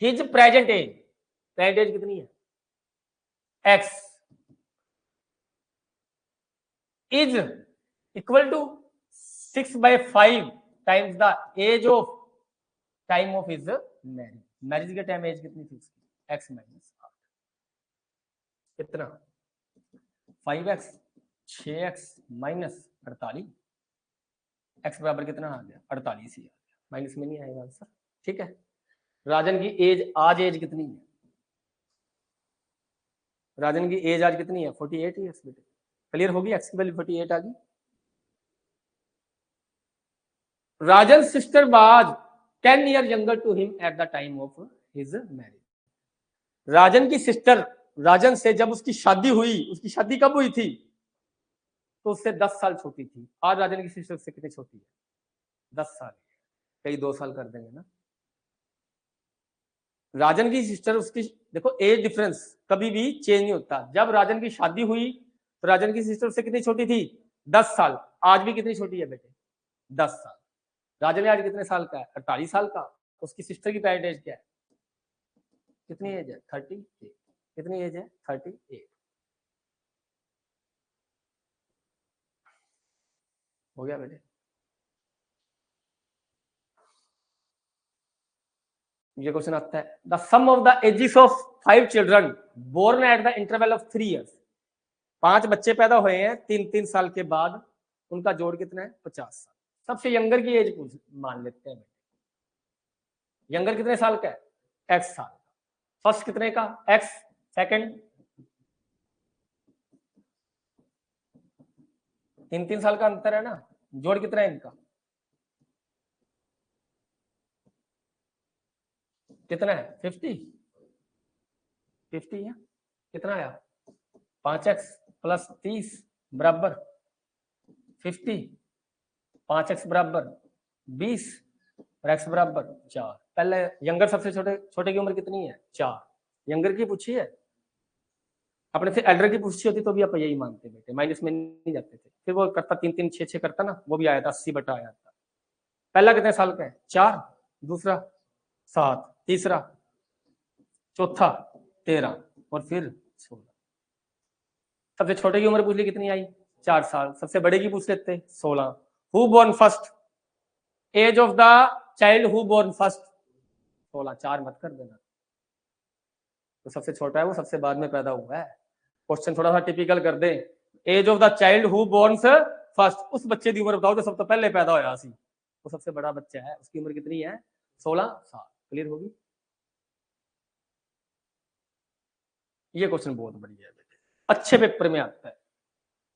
his present age, present age कितनी है? X is equal to 6/5 times the age of time of his marriage. Marriage के टाइम एज कितनी थी उसकी? X minus 8। कितना? 5x, 6x minus 48। एक्स बराबर कितना आ गया? 48 ही आ गया, माइनस में नहीं आएगा आंसर। ठीक है। राजन की एज आज एज कितनी है? राजन की एज आज कितनी है? 48 ईयर्स बेटे। क्लियर होगी? एक्स की वैल्यू 48 आ गई। राजन sister was 10 years younger to him at the time of his marriage। राजन की सिस्टर राजन से जब उसकी शादी हुई, उसकी शादी कब हुई थी? तो उससे 10 साल छोटी थी। आज राजन की सिस्टर से कितनी छोटी है? 10 साल। कई 2 साल कर देंगे ना। राजन की सिस्टर, उसकी देखो एज डिफरेंस कभी भी चेंज नहीं होता। जब राजन की शादी हुई तो राजन की सिस्टर से कितनी छोटी थी? 10 साल। आज भी कितनी छोटी है बेटे? 10 साल। राजन आज कितने साल का है? 48 साल का। उसकी सिस्टर की प्रेजेंट एज क्या है? कितनी एज है? 38। कितनी एज है? 38। हो गया बेटे। ये क्वेश्चन आता है, the sum of the ages of 5 children born at the interval of 3 years। 5 बच्चे पैदा हुए हैं 3-3 साल के बाद, उनका जोड़ कितना है? 50 साल। सबसे यंगर की एज मान लेते हैं। यंगर कितने साल का है? एक्स साल। फर्स्ट कितने का? एक्स। सेकंड 3-3 साल का अंतर है ना। जोड़ कितना है इनका? कितना है? 50 है। कितना आया? 5x प्लस 30 बराबर 50। 5x बराबर 20 और x बराबर 4। पहले यंगर सबसे छोटे की उम्र कितनी है? 4। यंगर की पूछी है, अपने से एल्डर की पूछी होती तो भी आप यही मानते बेटे, माइनस में नहीं जाते थे। फिर वो करता 3-3 6-6 करता ना, वो भी आया था 80 बटा आया था। पहला कितने साल का है? 4। दूसरा 7। तीसरा, चौथा 13 और फिर 16। सबसे छोटे की उम्र पूछ ली कितनी आई? 4 साल। सबसे बड़े की पूछ लेते 16। Who born first, age of the child who born first 16। 4 मत कर देना, तो सबसे छोटा है वो सबसे बाद में पैदा हुआ है। क्वेश्चन थोड़ा सा टिपिकल कर दे, age of the child who born first, उस बच्चे की उम्र बताओ जो सबसे पहले पैदा होया सी, वो सबसे बड़ा बच्चा है, उसकी उम्र कितनी है? 16 साल। क्लियर होगी? ये क्वेश्चन बहुत बढ़िया है बेटे, अच्छे पेपर में आता है,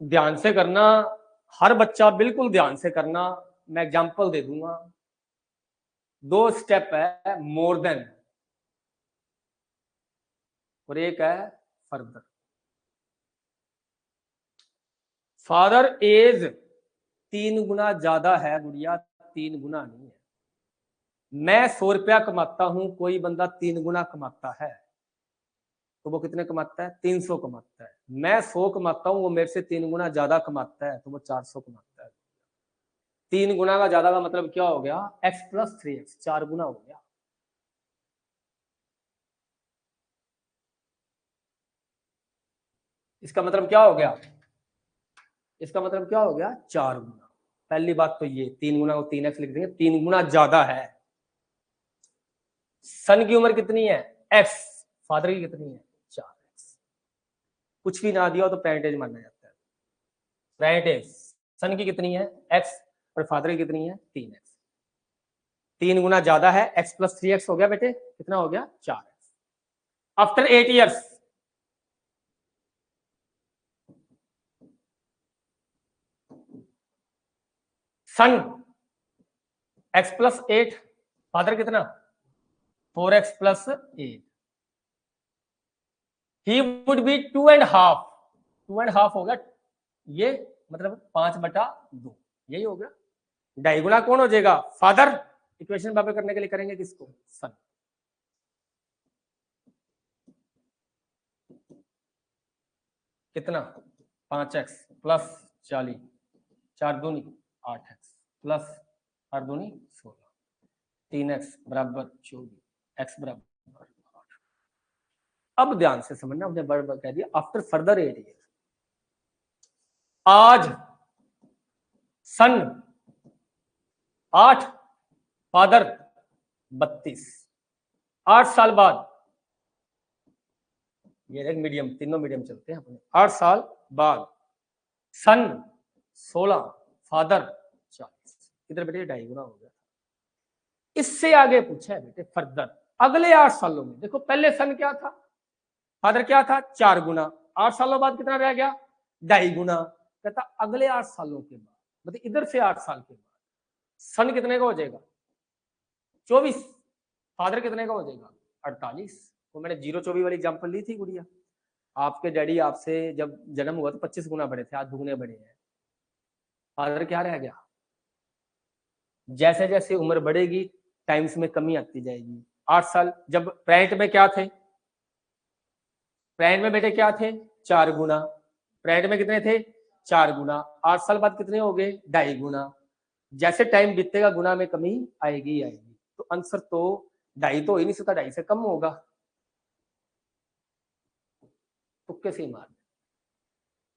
ध्यान से करना। हर बच्चा बिल्कुल ध्यान से करना। मैं एग्जांपल दे दूंगा। 2 स्टेप है मोर देन और एक है फर्दर। फादर एज 3 गुना ज्यादा है गुड़िया, 3 गुना नहीं है। मैं 100 रुपया कमाता हूं, कोई बंदा 3 गुना कमाता है, तो वो कितने कमाता है? 300 कमाता है। मैं 100 कमाता हूं, वो मेरे से 3 गुना ज्यादा कमाता है, तो वो 400 कमाता है। 3 गुना का ज्यादा का मतलब क्या हो गया? x प्लस 3x, 4 गुना हो गया। इसका मतलब क्या हो गया? इसका मतलब क्या हो गया? 4 गुना। पहली बात तो ये 3 गुना को 3x लिख देंगे, 3 गुना ज्यादा है। सन की उम्र कितनी है? x। फादर की कितनी है? 4x। कुछ भी ना दिया हो तो परसेंटेज माना जाता है। परसेंटेज सन की कितनी है? x, और फादर की कितनी है? 3x। 3 गुना ज्यादा है, x प्लस 3x हो गया बेटे, कितना हो गया? 4x। आफ्टर 8 ईयर्स, सन x प्लस 8, फादर कितना? 4x plus 8। He would be 2.5। 2.5 हो गया ये, मतलब 5/2, यही हो गया। 2.5 गुना कौन हो जाएगा? फादर। इक्वेशन बराबर करने के लिए करेंगे किसको? सन। कितना? 5x प्लस 40, 4 दूनी 8x प्लस 4 दूनी 16, 3x बराबर 24, x बराबर 8। अब ध्यान से समझना, हमने बराबर कह दिया आफ्टर फर्दर 8 ईयर। आज सन 8, फादर 32। 8 साल बाद, ये एक मीडियम, तीनों मीडियम चलते हैं अपने। 8 साल बाद सन 16, फादर 40। इधर बेटे 2.5 गुना हो गया। इससे आगे पूछा है बेटे फर्दर, अगले 8 सालों में। देखो पहले सन क्या था? फादर क्या था? 4 गुना। 8 सालों बाद कितना रह गया? 2.5 गुना। कहता अगले 8 सालों के बाद, मतलब इधर से 8 साल के बाद सन कितने का हो जाएगा? 24। फादर कितने का हो जाएगा? 48। तो मैंने 0-24 वाली एग्जांपल ली थी गुड़िया। आपके डैडी आपसे जब जन्म हुआ तो 25 गुना बड़े थे, आज दुगने बड़े हैं। फादर क्या रह गया? जैसे जैसे उम्र बढ़ेगी टाइम्स में कमी आती जाएगी। 8 साल जब प्रेजेंट में क्या थे? प्रेजेंट में बेटे क्या थे? 4 गुना। प्रेजेंट में कितने थे? 4 गुना। 8 साल बाद कितने हो गए? 2.5 गुना। जैसे टाइम बीतेगा गुना में कमी आएगी आएगी। तो आंसर तो 2.5 तो हो ही नहीं सकता, 2.5 से कम होगा। तुक्के से मार।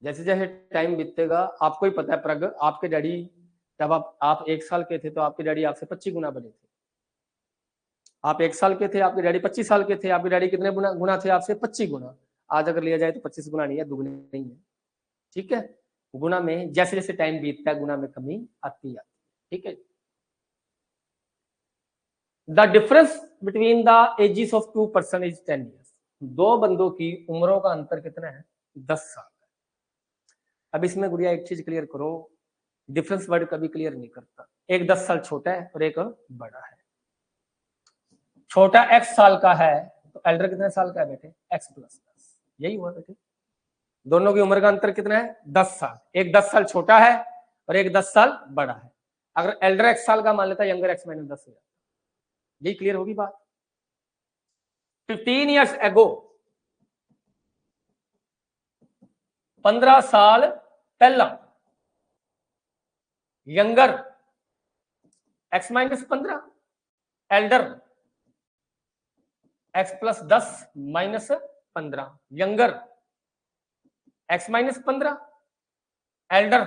जैसे जैसे टाइम बीतेगा, आपको ही पता है प्रग, आपके डैडी जब आप 1 साल के थे तो आपके डैडी आपसे 25 गुना बड़े थे। आप 1 साल के थे, आपके डैडी 25 साल के थे, आपके डैडी कितने गुना थे आपसे? 25 गुना। आज अगर लिया जाए तो 25 गुना नहीं है, दुगने नहीं है। ठीक है, गुना में जैसे जैसे टाइम बीतता है गुना में कमी आती है। ठीक है। The difference between the ages of 2 person is 10 years. दो बंदों की उम्रों का अंतर कितना है? 10 साल। अब इसमें गुड़िया एक चीज क्लियर करो, डिफरेंस वर्ड कभी क्लियर नहीं करता। एक 10 साल छोटा है और एक बड़ा है। छोटा x साल का है तो एल्डर कितने साल का है बेटे? x plus 10। यही हुआ बेटे। दोनों की उम्र का अंतर कितना है? 10 साल। एक 10 साल छोटा है और एक 10 साल बड़ा है। अगर एल्डर x साल का मान लेता है, यंगर x माइनस 10 हो जाता। यही क्लियर होगी बात। 15 ईयर्स एगो, 15 साल पहला, younger x minus 15, elder x plus 10 minus 15, younger x minus 15, elder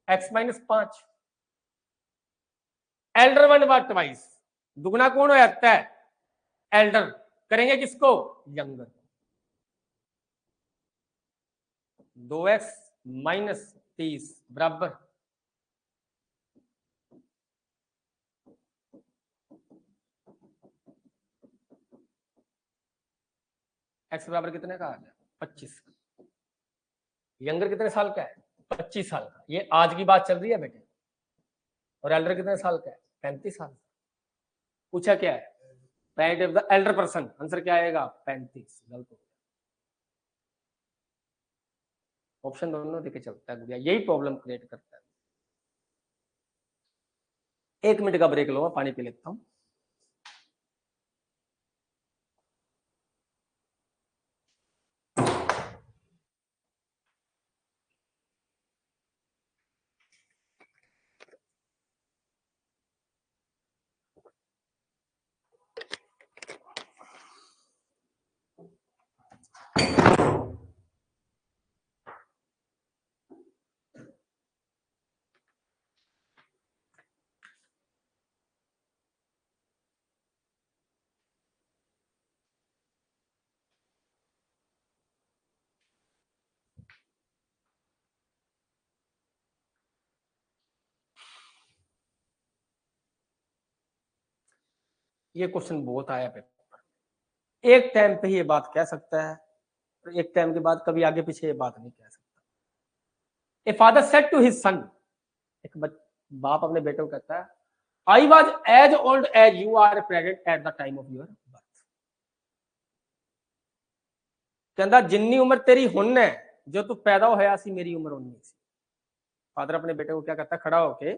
x minus 5। Elder one बार ट्वाइस, दुगना कौन हो जाता है? एल्डर। करेंगे किसको? यंगर। 2x माइनस 30 बराबर x बराबर कितने का आ गया? 25। यंगर कितने साल का है? 25 साल का। ये आज की बात चल रही है बेटे। और एल्डर कितने साल का है? 35 साल। पूछा क्या है? Right of the Elder person. Answer क्या आएगा? 35। गलत हो गया। ऑप्शन दोनों देके चलता है गुड़िया, यही प्रॉब्लम क्रिएट करता है। 1 मिनट का ब्रेक लो, पानी पी लेता हूं। ये क्वेश्चन बहुत आया पेपर, एक टाइम पे ये बात कह सकता है, एक टाइम के बाद कभी आगे पीछे ये बात नहीं कह सकता। A father said to his son, एक बाप अपने बेटे को कहता है, I was as old as you are present at the time of your birth. कहता जिन्नी उम्र तेरी हुन है जो तू पैदा होया सी, मेरी उम्र उन्नी सी। फादर अपने बेटे को क्या कहता है, खड़ा होके,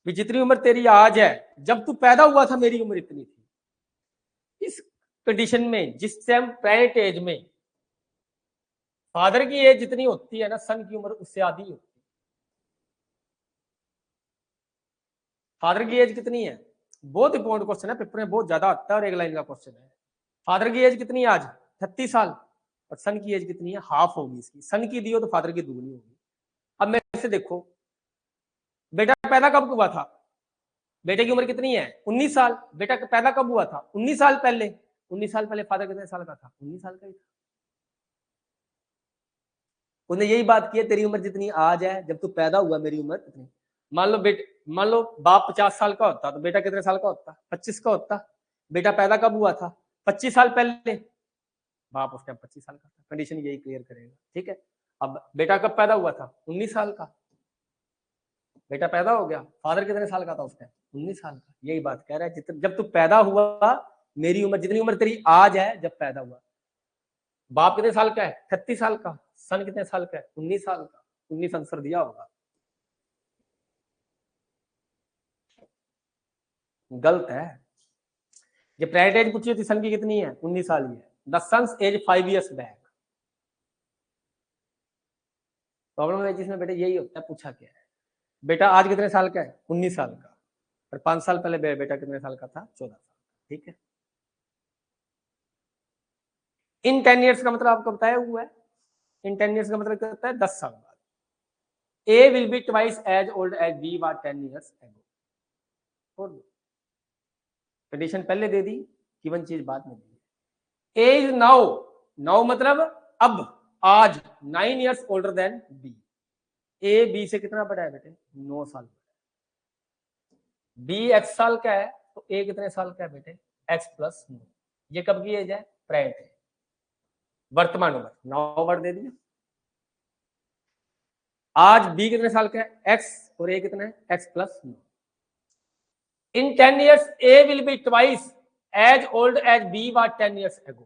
भी जितनी उम्र तेरी आज है, जब तू पैदा हुआ था मेरी उम्र इतनी थी। इस कंडीशन में, जिस टाइम प्रेजेंट एज में फादर की एज जितनी होती है ना, सन की उम्र उससे आधी होती है। फादर की एज कितनी है, बहुत इंपॉर्टेंट क्वेश्चन है, पेपर में बहुत ज्यादा आता है और एक लाइन का क्वेश्चन है। फादर की एज कितनी है आज, 36 साल, और सन की एज कितनी है, हाफ होगी इसकी। सन की दी हो तो फादर की दुगनी होगी। अब मेरे से देखो, बेटा पैदा कब हुआ था, बेटे की उम्र कितनी है, 19 साल। बेटा पैदा कब हुआ था, 19 साल पहले। 19 साल पहले फादर कितने साल का था, 19 साल का ही था। उसने यही बात की है, तेरी उम्र जितनी आज है, जब तू पैदा हुआ मेरी उम्र इतनी। मान लो बाप 50 साल का होता तो बेटा कितने साल का होता, 25 का होता। बेटा पैदा कब हुआ था, 25 साल पहले, बाप उस टाइम 25 साल का था। कंडीशन यही क्लियर करेगा, ठीक है। अब बेटा कब पैदा हुआ था, 19 साल का। बेटा पैदा हो गया, फादर कितने साल का था उस टाइम, 19 साल का। यही बात कह रहा है, जब तू पैदा हुआ मेरी उम्र जितनी उम्र तेरी आज है, जब पैदा हुआ। बाप कितने साल का है, 36 साल का। सन कितने साल का है, 19 साल का। 19 आंसर दिया होगा, गलत है। ये प्राइवेट एज पूछी थी, सन की कितनी है, 19 साल ही है। The son's age 5 years back. Problem है जिसमें बेटा यही होता है, पूछा क्या है, बेटा आज कितने साल का है, 19 साल का, और 5 साल पहले बेटा कितने साल का था, 14 साल। ठीक है। इन 10 years का मतलब आपको बताया हुआ है। इन 10 years का मतलब क्या होता है, 10 साल बाद। A will be twice as old as B was 10 years ago। Condition पहले दे दी, गिवन चीज बाद में दी। ए इज नाउ, नाउ मतलब अब, आज 9 years older than बी। ए बी से कितना बड़ा है बेटे, 9 साल बड़ा है। बी एक्स साल का है तो ए कितने साल का है बेटे, एक्स प्लस 9। ये कब की एज है, प्रेजेंट है, वर्तमान उम्र। 9 वर्ड दे दिया। आज बी कितने साल का है, एक्स, और ए कितना है, X plus 9। In 10 years A will be twice as old as B was 10 years ago।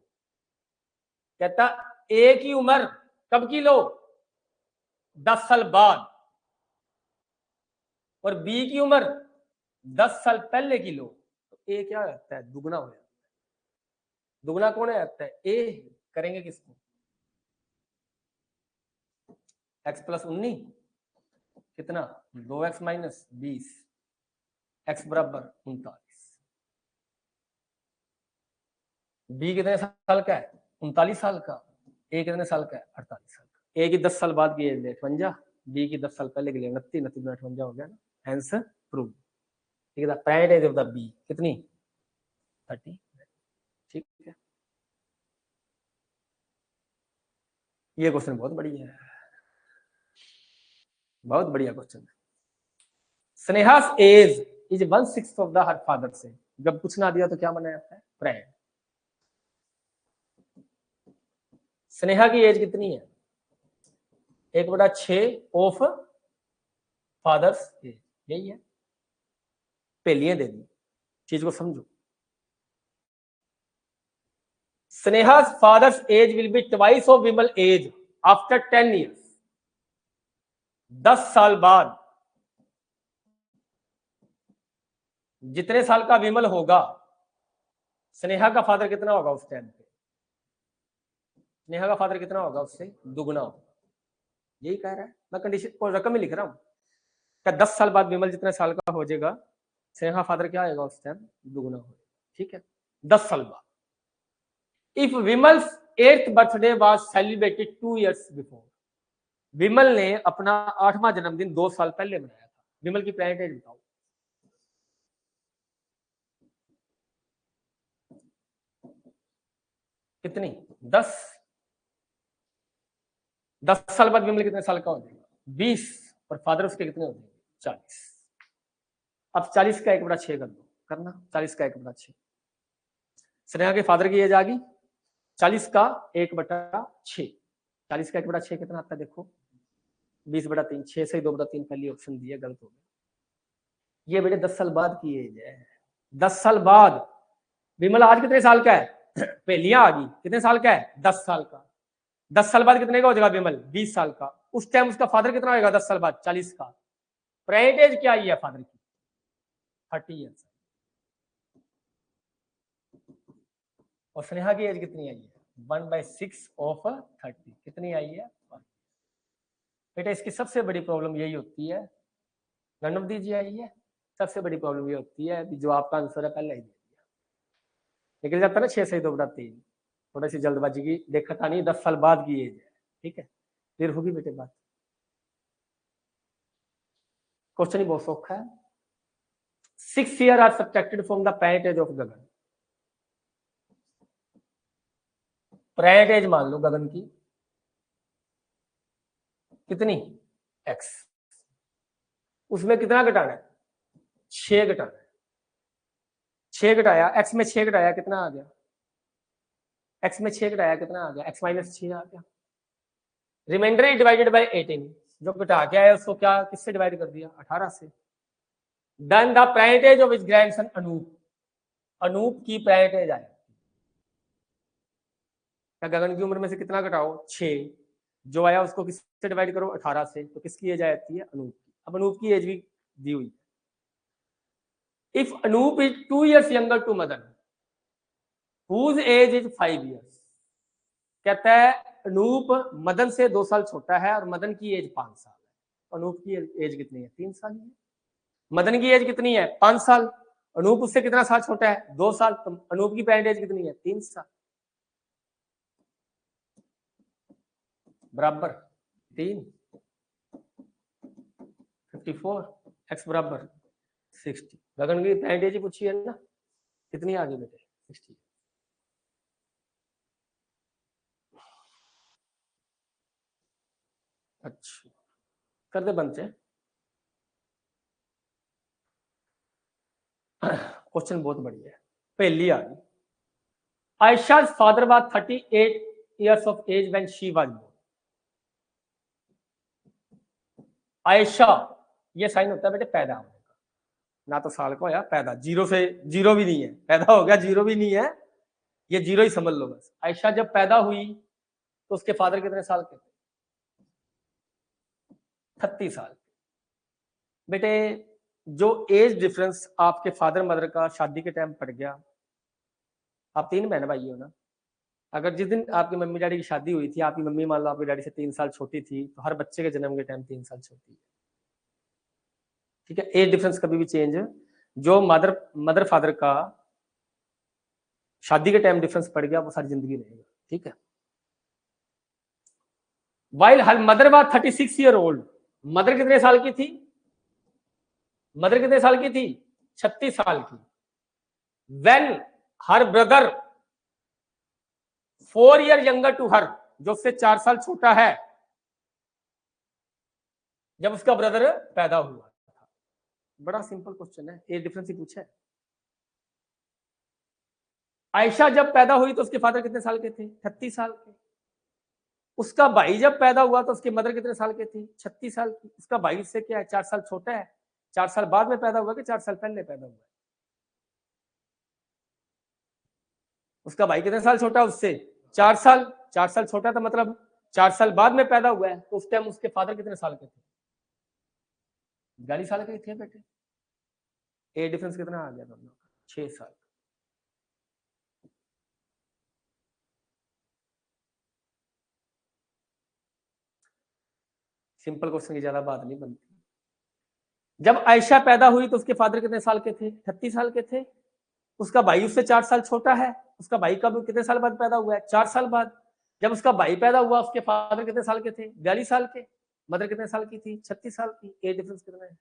कहता ए की उम्र कब की लो, 10 साल बाद, और बी की उम्र 10 साल पहले की लो, तो ए क्या रहता है, दुगना हो जाता है। दुगना कौन रहता है, ए। करेंगे किसको, एक्स प्लस 19 कितना, 2x माइनस 20, एक्स बराबर 39। बी कितने साल का है, 39 साल का। ए कितने साल का है, 48 साल का। ए की 10 साल बाद की एज 58, बी की 10 साल पहले के लिए 29, 29 में 58 हो गया ना, हेंस प्रूव। ठीक है, private age of the B कितनी, 30। ठीक है, ये क्वेश्चन बहुत बढ़िया है, बहुत बढ़िया क्वेश्चन है। Sneha's age is 1/6 of the her father से, जब कुछ ना दिया तो क्या माना जाता है, प्राइवेट। स्नेहा की एज कितनी है, 1/6 ऑफ फादर्स एज, यही है। पहलियां दे दी, चीज को समझो। Sneha's father's age will be twice of Vimal age after 10 years। 10 साल बाद जितने साल का विमल होगा, स्नेहा का फादर कितना होगा उस टाइम पे? स्नेहा का फादर कितना होगा? उससे दुगना होगा। यही कह रहा है, मैं कंडीशन को रकम ही लिख रहा हूं। क्या 10 साल बाद विमल जितने साल का हो जाएगा, स्नेहा फादर क्या आएगा उस टाइम? दुगना होगा। ठीक है, 10 साल बाद। If Vimal's 8th birthday was celebrated 2 years before, Vimal ने अपना 8वां जन्मदिन 2 साल पहले मनाया था, विमल की प्रेजेंट एज बताओ। कितनी? 10। 10 साल बाद विमल कितने साल का हो जाएगा? 20। और फादर उसके कितने हो जाएंगे? 40। अब 40 का 1/6 कर दो, करना 40 का 1/6। स्नेहा के फादर की एज आ गई, 40 का 1/6। 40 का 1/6 कितना आता है देखो? 20/3। 6 से 2/3 पहली ऑप्शन दिया, गलत हो गया। ये बेटे 10 साल बाद की एज है। 10 साल बाद। विमल आज कितने साल का है? पहलियां आ गई, कितने साल का है? 10 साल का। 10 साल बाद कितने का हो जाएगा विमल? 20 साल का। उस टाइम उसका फादर कितना होगा 10 साल बाद? 40 का। प्रेजेंट एज क्या आई है फादर की? 30 ईयर्स। और स्नेहा की एज कितनी आई है? 1/6 ऑफ 30। कितनी आई है? बेटा इसकी सबसे बड़ी प्रॉब्लम यही होती है, गणव दीजिए आई है। सबसे बड़ी प्रॉब्लम ये होती है जो आपका आंसर है पहले ही दे दिया, निकल जाता है ना 6 से 2/3। थोड़ी सी जल्दबाजी की देखता नहीं, 10 साल बाद की एज है। ठीक है, फिर होगी बेटे बात। क्वेश्चन ही बहुत सौखा है। 6 years are subtracted from the parent age of Gagan. Parent age मान लो गगन की कितनी? x। उसमें कितना घटाना है? 6 घटाना है। 6 घटाया, x में 6 घटाया कितना आ गया? x में 6 घटाया कितना आ गया? x - 6 आ गया। रिमाइंडर डिवाइडेड बाय 18, जो घटा के आया उसको क्या किससे डिवाइड कर दिया? 18 से। Then the parent age of his grandson Anoop. Anoop की पेरेंट एज आया, गगन की उम्र में से कितना घटाओ? 6। जो आया उसको किससे डिवाइड करो? 18 से। तो किसकी एज आती है? अनूप की। अब अनूप की एज भी दी हुई। If Anoop is 2 years younger to Madan whose age is 5 years। कहता है अनूप मदन से 2 साल छोटा है और मदन की एज 5 साल है। अनूप की एज कितनी है? 3 साल है। मदन की एज कितनी है? 5 साल। अनूप उससे कितना साल छोटा है? 2 साल। तो अनूप की पेरेंट एज कितनी है? 3 साल। बराबर 3 54 x बराबर 60। गगन की पेरेंट एज पूछी है ना, कितनी आ गई बेटे? 60। अच्छा कर दे बनते। क्वेश्चन बहुत बढ़िया है, पहली आ गई। आयशा's father was 38 years of age when she was born। Ayesha, ये साइन होता है बेटे पैदा होने का, ना तो साल का होया पैदा, जीरो से जीरो भी नहीं है, पैदा हो गया जीरो भी नहीं है, ये जीरो ही समझ लो बस। आयशा जब पैदा हुई तो उसके फादर कितने साल के थे? 36 साल। बेटे जो एज डिफरेंस आपके फादर मदर का शादी के टाइम पड़ गया, आप 3 बहन भाई हो ना, अगर जिस दिन आपकी मम्मी डैडी की शादी हुई थी, आपकी मम्मी मान लो आपके डैडी से 3 साल छोटी थी, तो हर बच्चे के जन्म के टाइम 3 साल छोटी है। ठीक है, एज डिफरेंस कभी भी चेंज, जो मदर फादर का शादी के टाइम डिफरेंस पड़ गया वो सारी जिंदगी रहेगा। ठीक है, while her mother was 36 year old. Mother कितने साल की थी? मदर कितने साल की थी? 36 साल की। When her brother 4 year younger to her, जो उससे 4 साल छोटा है, जब उसका ब्रदर पैदा हुआ था। बड़ा सिंपल क्वेश्चन है, एज डिफरेंस ही पूछा है। आयशा जब पैदा हुई तो उसके फादर कितने साल के थे? 36 साल के। उसका भाई जब पैदा हुआ तो उसकी मदर कितने साल के थी? 36 साल की। उसका भाई इससे क्या है? 4 साल छोटा है। 4 साल बाद में पैदा हुआ कि 4 साल पहले पैदा हुआ? उसका भाई कितने साल छोटा है उससे? 4 साल। 4 साल छोटा था मतलब 4 साल बाद में पैदा हुआ है, तो उस टाइम उसके फादर कितने साल के थे? 42 साल के थे बेटे। एज डिफरेंस कितना आ गया दोनों का? 6 साल। सिंपल क्वेश्चन की ज्यादा बात नहीं बनती। जब आयशा पैदा हुई तो उसके फादर कितने साल के थे? 38 साल के थे। उसका भाई उससे 4 साल छोटा है। उसका भाई कब कितने साल बाद पैदा हुआ है? 4 साल बाद। जब उसका भाई पैदा हुआ उसके फादर कितने साल के थे? 42 साल के। मदर कितने साल की थी? 36 साल की। एज डिफरेंस कितना है?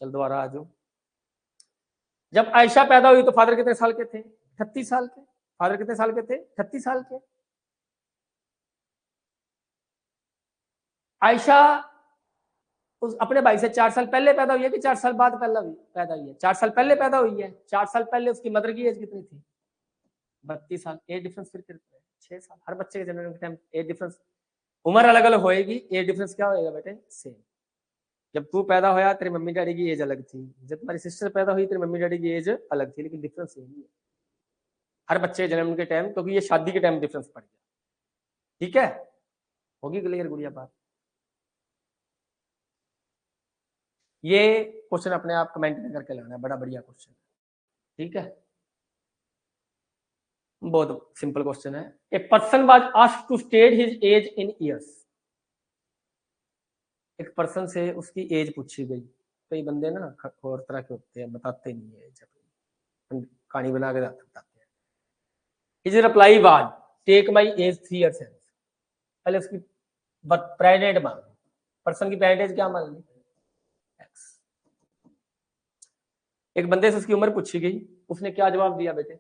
चल दोबारा आ जाओ। जब आयशा पैदा हुई तो फादर कितने साल के थे? 38 साल के। फादर कितने साल के थे? 36 साल के। आयशा उस अपने भाई से 4 साल पहले पैदा हुई है कि 4 साल बाद पैदा हुई है? 4 साल पहले पैदा हुई है। 4 साल पहले उसकी मदर की एज कितनी थी? 32 साल। एज डिफरेंस फिर कितना है? 6 साल। हर बच्चे के जन्म के टाइम एज डिफरेंस, उम्र अलग अलग होएगी, एज डिफरेंस क्या होएगा बेटे? सेम। जब तू पैदा होया तेरी मम्मी डैडी की एज अलग थी, जब तुम्हारी सिस्टर पैदा हुई तेरी मम्मी डैडी की एज अलग थी, लेकिन डिफरेंस सेम ही है हर बच्चे के जन्म के टाइम, क्योंकि ये शादी के टाइम डिफरेंस पड़ गया। ठीक है, होगी क्लियर गुड़िया बात? ये क्वेश्चन अपने आप कमेंट में करके लाना है, बड़ा बढ़िया क्वेश्चन। ठीक है, बहुत सिंपल क्वेश्चन है। A person was asked to state his age in years. एक पर्सन से उसकी एज पूछी गई। कई बंदे ना और तरह के होते हैं, बताते नहीं है, जब कहानी बना के बताते हैं। His reply was take my age 3 years. पहले उसकी प्रेजेंट मान, पर्सन की प्रेजेंट एज क्या मान ली? एक्स। एक बंदे से उसकी उम्र पूछी गई, उसने क्या जवाब दिया बेटे?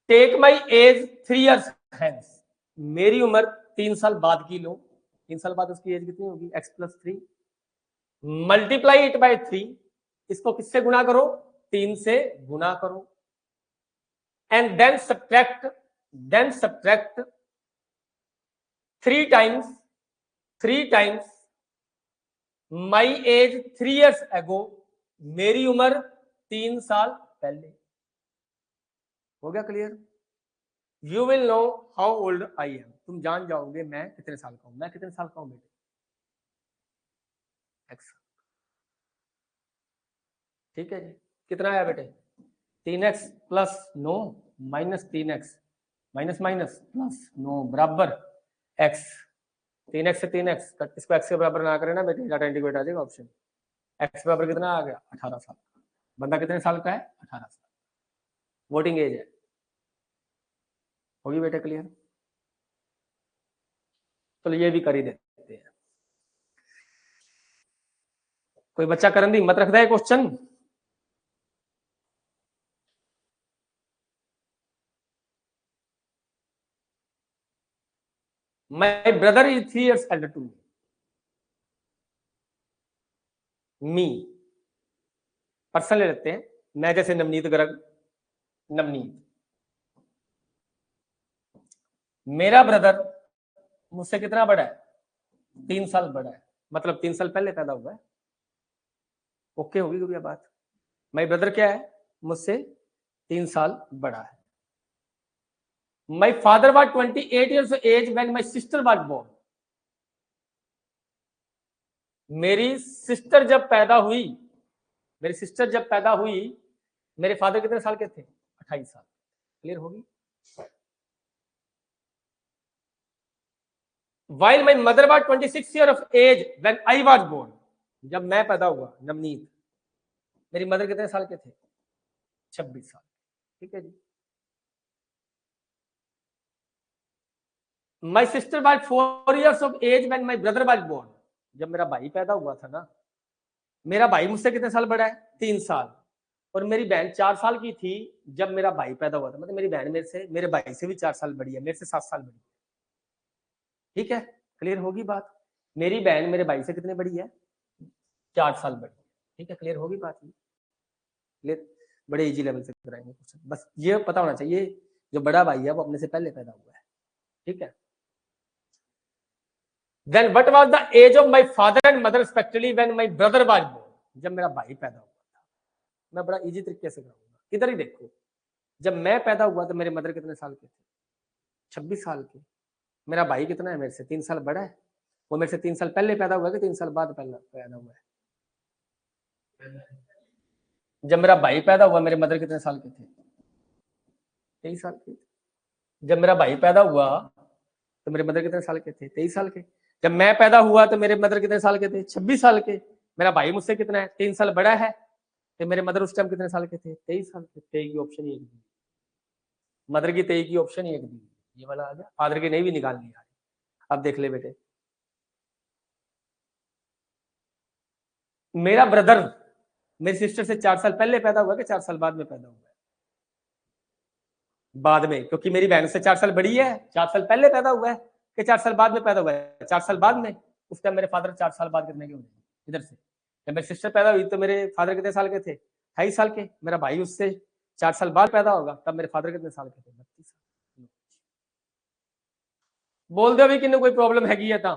Take my age 3 years hence. मेरी उम्र 3 साल बाद की लो। 3 साल बाद उसकी एज कितनी होगी? X plus 3। Multiply it by 3। इसको किससे गुणा करो? 3 से गुणा करो। And then subtract 3 times my age 3 years ago. मेरी उम्र 3 साल पहले। हो गया clear? You will know how old I am. तुम जान जाओगे मैं कितने साल का हूं। मैं कितने साल का हूं बेटे? एक्स। ठीक है जी, कितना आया बेटे? 3x plus 9 minus 3x minus minus plus 9 बराबर x। 3x से 3x इसको x के बराबर ना करें ना बेटे, डाटा इंटीग्रेट आ जाएगा ऑप्शन। x बराबर कितना आ गया? 18 साल। बंदा कितने साल का है? 18 साल। वोटिंग एज है। होगी बेटे क्लियर? चलो ये भी कर ही देते हैं। कोई बच्चा करने की हिम्मत रखता है question? My brother is 3 years elder to me. Person ले लेते हैं, मैं जैसे नवनीत गर्ग। नवनीत, मेरा ब्रदर मुझसे कितना बड़ा है? 3 साल बड़ा है, मतलब 3 साल पहले पैदा हुआ है। ओके होगी भैया बात? माय ब्रदर क्या है? मुझसे 3 साल बड़ा है। My father was 28 years age when my sister was born. मेरी सिस्टर जब पैदा हुई, मेरी सिस्टर जब पैदा हुई, मेरे फादर कितने साल के थे? 28 साल। क्लियर होगी? While my mother was 26 years of age when I was born। जब मैं पैदा हुआ नवनीत, मेरी मदर कितने साल के थे? 26 साल। ठीक है जी। My sister was 4 years of age when my brother was born। जब मेरा भाई पैदा हुआ था ना, मेरा भाई मुझसे कितने साल बड़ा है? 3 साल। और मेरी बहन 4 साल की थी जब मेरा भाई पैदा हुआ था, मतलब मेरी बहन मेरे भाई से भी 4 साल बड़ी है, मेरे से 7 साल बड़ी है। ठीक है, क्लियर होगी बात? मेरी बहन मेरे भाई से कितनी बड़ी है? 4 साल बड़ी है। ठीक है, क्लियर होगी बात? क्लियर? बड़े इजी लेवल से कराएंगे क्वेश्चन, बस ये पता होना चाहिए जो बड़ा भाई है वो अपने से पहले पैदा हुआ है। ठीक है। Then what was the age of my father and mother respectively when my brother was born? जब मेरा भाई पैदा हुआ था। मैं बड़ा इजी तरीके से कराऊंगा, इधर ही देखो। जब मैं पैदा हुआ तो मेरे मदर कितने साल के थे? 26 साल के। मेरा भाई कितना है मेरे से? 3 साल बड़ा है। वो मेरे से 3 साल पहले पैदा हुआ है कि 3 साल बाद पैदा हुआ है? जब मेरा भाई पैदा हुआ मेरे मदर कितने साल के थे? 23 साल के। जब मेरा भाई पैदा हुआ तो मेरे मदर कितने साल के थे? 23 साल के। जब मैं पैदा हुआ तो मेरे मदर कितने साल के थे? 26 साल के। मेरा भाई मुझसे कितना है? 3 साल बड़ा है। तो मेरे मदर उस टाइम कितने साल के थे? 23 साल के। 23 की ऑप्शन ही एक दी, मदर की 23 की ऑप्शन ही एक दी, ये वाला आ गया। फादर की नहीं भी निकाल लिया। अब देख ले बेटे, मेरा ब्रदर मेरी सिस्टर से 4 साल पहले पैदा हुआ कि 4 साल बाद में पैदा हुआ है? बाद में, क्योंकि मेरी बहन से 4 साल बड़ी है। 4 साल पहले पैदा हुआ है कि 4 साल बाद में पैदा हुआ है? 4 साल बाद में। उस टाइम मेरे फादर 4 साल बाद कितने के होंगे? इधर से जब मेरी सिस्टर पैदा हुई तो मेरे फादर कितने साल के थे? 28 साल के। मेरा भाई उससे 4 साल बाद पैदा होगा, तब मेरे फादर कितने साल के थे? 32 साल। बोल दो भी कि कोई प्रॉब्लम हैगी है ता